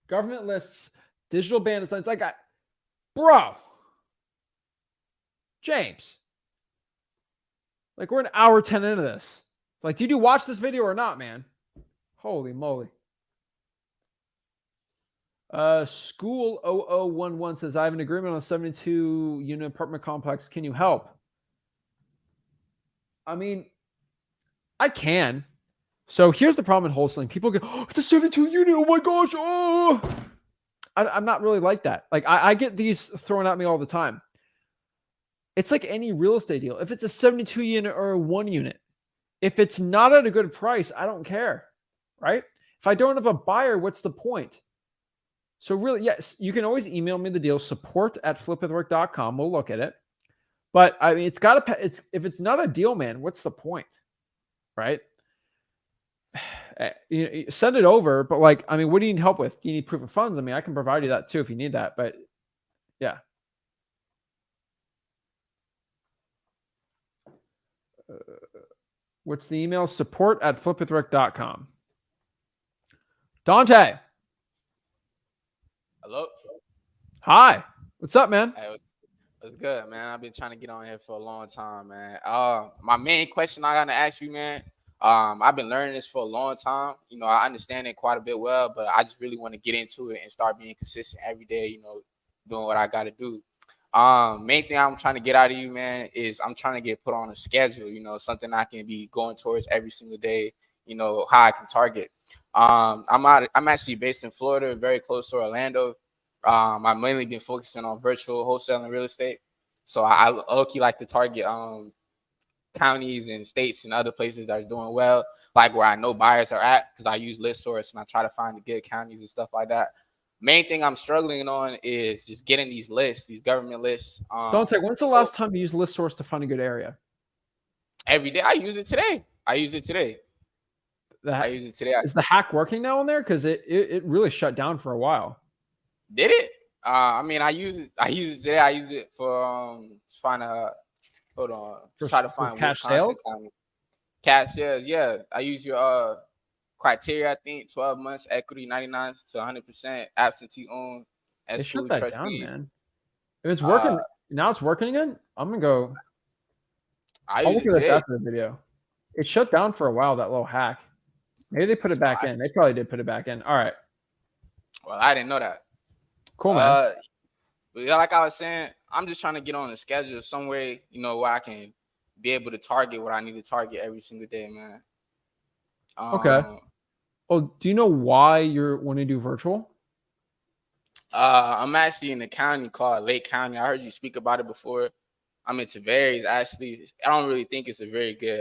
government lists, digital bandits. It's like, bro, James, like we're an hour 10 into this. Like, did you watch this video or not, man? Holy moly. School 0011 says, I have an agreement on a 72 unit apartment complex. Can you help? I mean, I can. So here's the problem in wholesaling. People go, oh, it's a 72 unit. Oh my gosh. Oh, I'm not really like that. Like I get these thrown at me all the time. It's like any real estate deal. If it's a 72 unit or a 1 unit, if it's not at a good price, I don't care. Right? If I don't have a buyer, what's the point? So really, yes, you can always email me the deal, support@flipwithrick.com. We'll look at it. But I mean, if it's not a deal, man, what's the point? Right? Send it over, but like, I mean, what do you need help with? Do you need proof of funds? I mean, I can provide you that too if you need that, but yeah. What's the email? support@flipwithrick.com. Dante. Hello. Hi. What's up, man? Hey, what's good, man? I've been trying to get on here for a long time, man. My main question I gotta ask you, man. I've been learning this for a long time. You know, I understand it quite a bit well, but I just really want to get into it and start being consistent every day. You know, doing what I gotta do. Main thing I'm trying to get out of you, man, is I'm trying to get put on a schedule. You know, something I can be going towards every single day. You know, how I can target. I'm actually based in Florida, very close to Orlando. I've mainly been focusing on virtual wholesaling real estate. So I low-key like to target counties and states and other places that are doing well, like where I know buyers are at, because I use list source and I try to find the good counties and stuff like that. Main thing I'm struggling on is just getting these lists, these government lists. Don't say, when's the last time you used list source to find a good area? Every day. I use it today. Is the hack working now on there? Because it really shut down for a while. Did it? I mean, I use it today. I use it for find a try to find cash Wisconsin sales. County. Cash sales, yeah. I use your criteria. I think 12 months equity, 99 to 100%, absentee owned, They as shut food that trustees. down, man. If it's working now, it's working again. I'm gonna go. I'll look at this after the video. It shut down for a while. That little hack. Maybe they put it back in. They probably did put it back in. All right. Well, I didn't know that. Cool, man. Yeah, like I was saying, I'm just trying to get on a schedule some way, you know, where I can be able to target what I need to target every single day, man. Okay. Oh, do you know why you're want to do virtual? I'm actually in a county called Lake County. I heard you speak about it before. I'm in Tavares. Actually, I don't really think it's a very good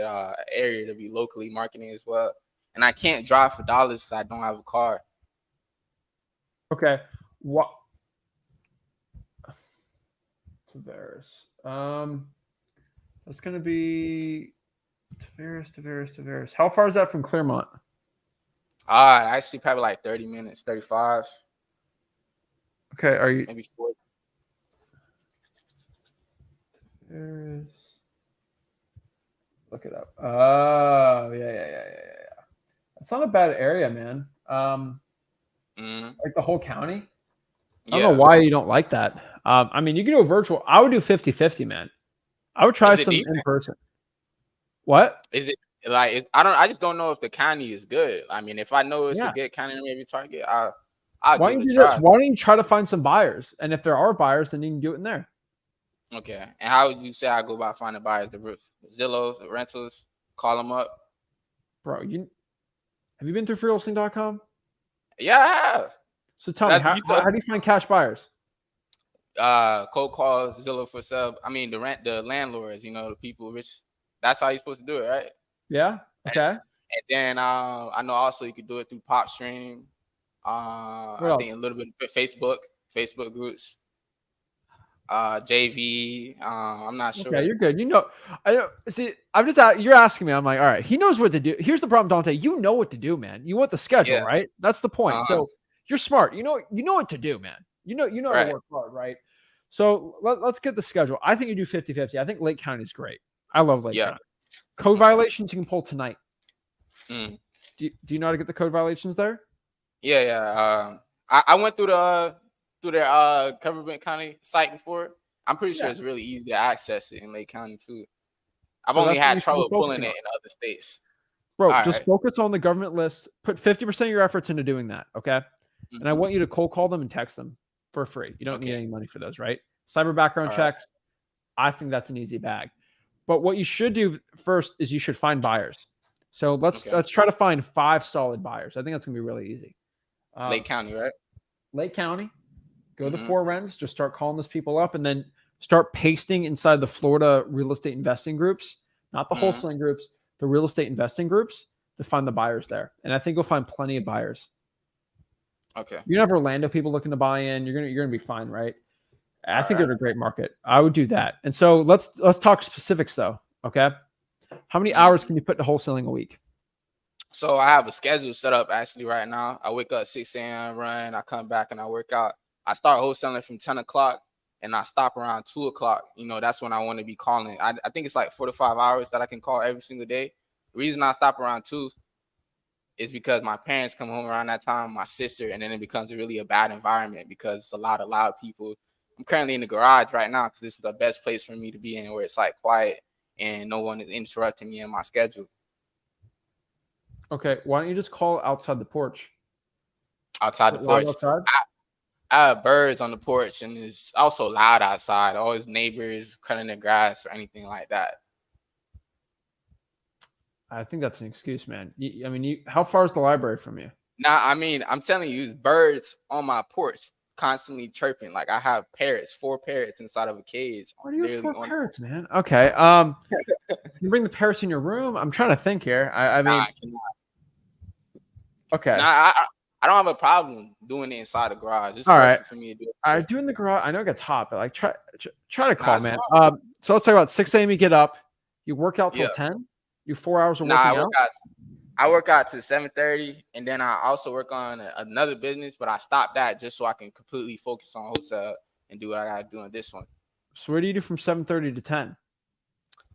area to be locally marketing as well. And I can't drive for dollars because I don't have a car. Okay. What? Tavares. That's gonna be Tavares. How far is that from Claremont? Actually probably like 30 minutes, 35. Okay, are you maybe 40? Tavares. Look it up. Oh, yeah. It's not a bad area, man. Like the whole county. I don't know why you don't like that. I mean, you can do a virtual. I would do 50-50, man. I would try some in person. What? Is it like? I just don't know if the county is good. I mean, if I know it's a good county, maybe target. I'll why don't you do this? Why don't you try to find some buyers? And if there are buyers, then you can do it in there. Okay. And how would you say I go about finding buyers? The Zillow, the rentals, call them up. Bro, have you been through freeholstein.com? Yeah, I have. So tell me, how do you find cash buyers? Cold calls, Zillow for sub. I mean, the landlords, the people rich. That's how you're supposed to do it, right? Yeah. Okay. And then I know also you could do it through Pop Stream. What I else? think a little bit of Facebook groups, JV. I'm not sure. Okay, you're good. See, I'm just out. You're asking me. I'm like, all right. He knows what to do. Here's the problem, Dante. You know what to do, man. You want the schedule, Yeah. right? That's the point. Uh-huh. So you're smart. You know what to do, man. You know how Right. to work hard, right? So let's get the schedule. I think you do 50-50. I think Lake County is great. I love Lake County. Code violations you can pull tonight. Mm. Do you know how to get the code violations there? Yeah. I went through their government county site before. I'm pretty sure it's really easy to access it in Lake County too. I've only had trouble pulling it in other states. Bro, just focus on the government list. Put 50% of your efforts into doing that, okay? Mm-hmm. And I want you to cold call them and text them for free. You don't need any money for those, right? Cyber background checks. I think that's an easy bag. But what you should do first is you should find buyers. So let's try to find 5 solid buyers. I think that's gonna be really easy. Lake County, right? Lake County. Go to 4 Rents. Just start calling those people up, and then start pasting inside the Florida real estate investing groups, not the wholesaling groups, the real estate investing groups, to find the buyers there. And I think you'll find plenty of buyers. Okay. You have Orlando people looking to buy in. You're gonna be fine, right? I think it's a great market. I would do that. And so let's talk specifics though. Okay. How many hours can you put into wholesaling a week? So I have a schedule set up actually right now. I wake up 6 a.m., run, I come back and I work out. I start wholesaling from 10 o'clock and I stop around 2 o'clock. That's when I want to be calling. I think it's like 4 to 5 hours that I can call every single day. The reason I stop around 2 is because my parents come home around that time, my sister, and then it becomes really a bad environment because it's a lot of loud people. I'm currently in the garage right now because this is the best place for me to be in, where it's like quiet and no one is interrupting me in my schedule. Okay, why don't you just call outside the porch? Outside the porch. I have birds on the porch, and it's also loud outside. All his neighbors cutting the grass or anything like that. I think that's an excuse, man. How far is the library from you? Nah, I'm telling you, it's birds on my porch constantly chirping. Like I have 4 parrots inside of a cage. Why do you have 4 parrots, man? Okay. You bring the parrots in your room? I'm trying to think here. I cannot. Okay. Nah, I don't have a problem doing it inside the garage. It's all right for me to do it. I do in the garage. I know it gets hot, but like try to call, man. So let's talk about 6 a.m. You get up, you work out till 10. You 4 hours of working out. I work out to 7:30, and then I also work on another business, but I stopped that just so I can completely focus on wholesale and do what I gotta do on this one. So what do you do from 7:30 to 10?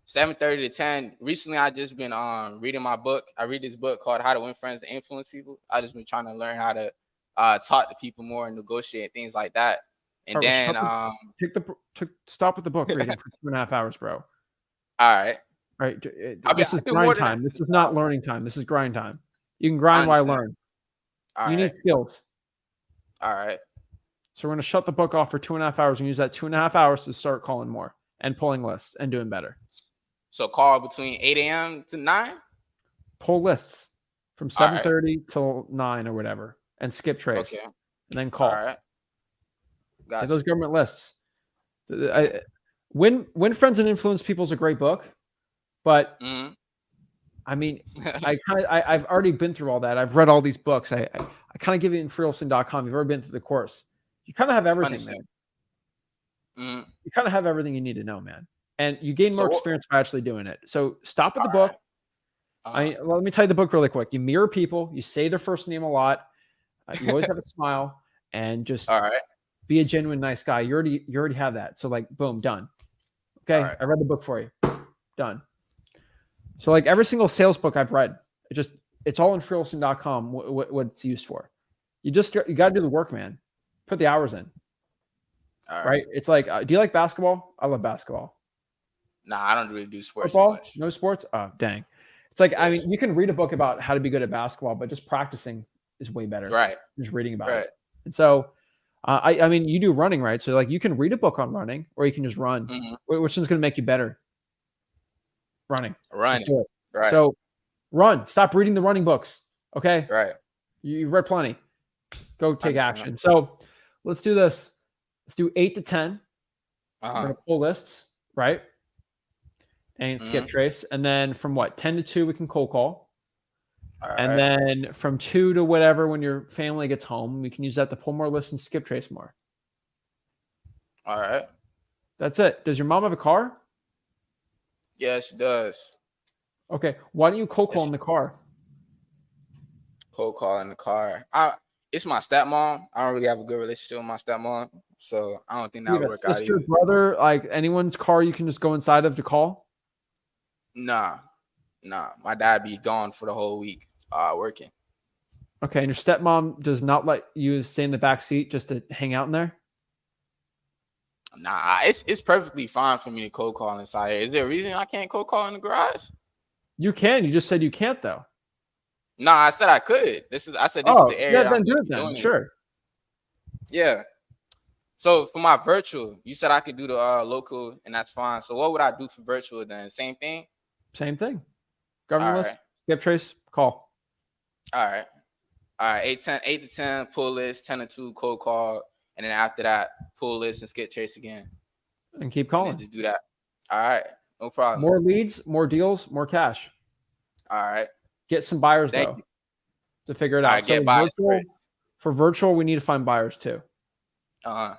7:30 to 10. Recently, I just been reading my book. I read this book called How to Win Friends and Influence People. I just been trying to learn how to talk to people more and negotiate things like that. And then stop with the book reading for 2.5 hours, bro. All right. Right. This is grind time. This is not learning time. This is grind time. You can grind while I learn. You need skills. All right. So we're going to shut the book off for 2.5 hours and use that 2.5 hours to start calling more and pulling lists and doing better. So call between 8 a.m. to 9? Pull lists from 7:30 till 9 or whatever and skip trace. Okay. And then call. All right. Got those government lists. Win Friends and Influence People is a great book. But I've already been through all that. I've read all these books. I kind of give it in freeolson.com. You've already been through the course. You kind of have everything, man. You kind of have everything you need to know, man. And you gain more experience by actually doing it. So stop with the book. Let me tell you the book really quick. You mirror people. You say their first name a lot. You always have a smile and just be a genuine nice guy. You already have that. So like, boom, done. Okay, I read the book for you. Done. So like every single sales book I've read, it's all in freeolson.com what it's used for. You got to do the work, man. Put the hours in. Right? It's like, do you like basketball? I love basketball. Nah, I don't really do sports. Football? So much. No sports? Oh, dang. It's like, you can read a book about how to be good at basketball, but just practicing is way better. Right. Just reading about it. And so, you do running, right? So like you can read a book on running or you can just run. Which one's going to make you better? Running. Right. So run. Stop reading the running books. Okay. Right. You've read plenty. Go take action. So let's do this. Let's do 8 to 10. We're Uh-huh. gonna pull lists, right? And skip trace. And then from what 10 to 2, we can cold call. All And right. then from 2 to whatever, when your family gets home, we can use that to pull more lists and skip trace more. All right. That's it. Does your mom have a car? Yes, it does. Okay. Why don't you cold call in the car? Cold call in the car. It's my stepmom. I don't really have a good relationship with my stepmom, so I don't think that You would have work a out sister, either. brother, like anyone's car you can just go inside of to call? Nah. My dad be gone for the whole week, working. Okay. And your stepmom does not let you stay in the back seat just to hang out in there? Nah, it's perfectly fine for me to cold call inside here. Is there a reason I can't cold call in the garage? You can. You just said you can't, though. Nah, I said I could. I said this is Oh, the area yeah, that then I'm do gonna it be then. doing it. Sure. Yeah. So for my virtual, you said I could do the local, and that's fine. So what would I do for virtual then? Same thing? Same thing. Government All list, right. skip trace, call. All right. 8 to 10, pull list, 10 to 2, cold call, and then after that, pull list and skip trace again. And keep And calling. then just do that. All right. No problem. More leads, more deals, more cash. All right. Get some buyers, Thank though, you. to figure it All out. right, So get buyers first. for virtual, we need to find buyers, too. Uh-huh.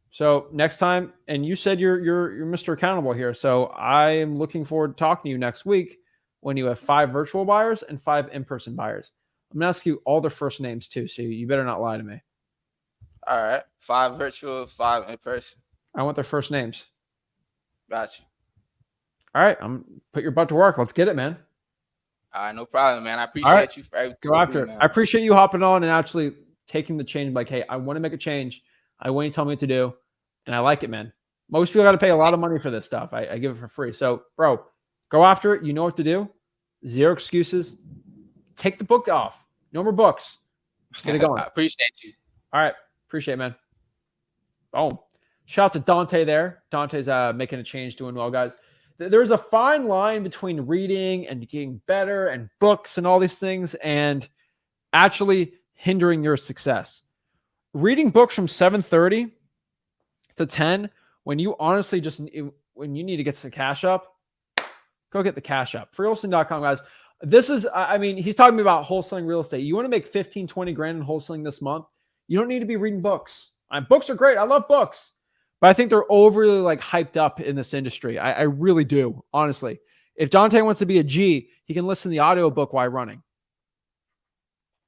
So next time, and you said you're Mr. Accountable here. So I am looking forward to talking to you next week when you have 5 virtual buyers and 5 in-person buyers. I'm gonna ask you all their first names too, so you better not lie to me. All right. 5 virtual, 5 in person. I want their first names. Got you. All right, put your butt to work. Let's get it, man. All right, no problem, man. I All right. appreciate you for everything. Go you after do, it. man. I appreciate you hopping on and actually taking the change. Like, hey, I want to make a change. I want you to tell me what to do, and I like it, man. Most people got to pay a lot of money for this stuff. I give it for free. So, bro, go after it. You know what to do. Zero excuses. Take the book off. No more books. Get it going. I appreciate you. All right. Appreciate it, man. Boom. Shout out to Dante there. Dante's making a change, doing well, guys. There's a fine line between reading and getting better and books and all these things and actually hindering your success. Reading books from 7:30 to 10, when you honestly when you need to get the cash up, go get the cash up. Freewholesaling.com, guys. This is, I mean, he's talking about wholesaling real estate. You want to make 15, 20 grand in wholesaling this month. You don't need to be reading books. Books are great. I love books, but I think they're overly like hyped up in this industry. I really do. Honestly, if Dante wants to be a G, he can listen to the audiobook while running.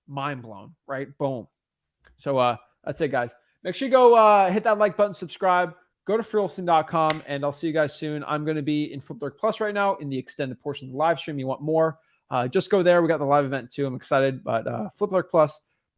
Mind blown, right? Boom. So that's it, guys. Make sure you go hit that like button, subscribe, go to freewholesaling.com, and I'll see you guys soon. I'm going to be in FlipWithrick Plus right now in the extended portion of the live stream. You want more? Just go there. We got the live event too. I'm excited, but FlipWithrick Plus,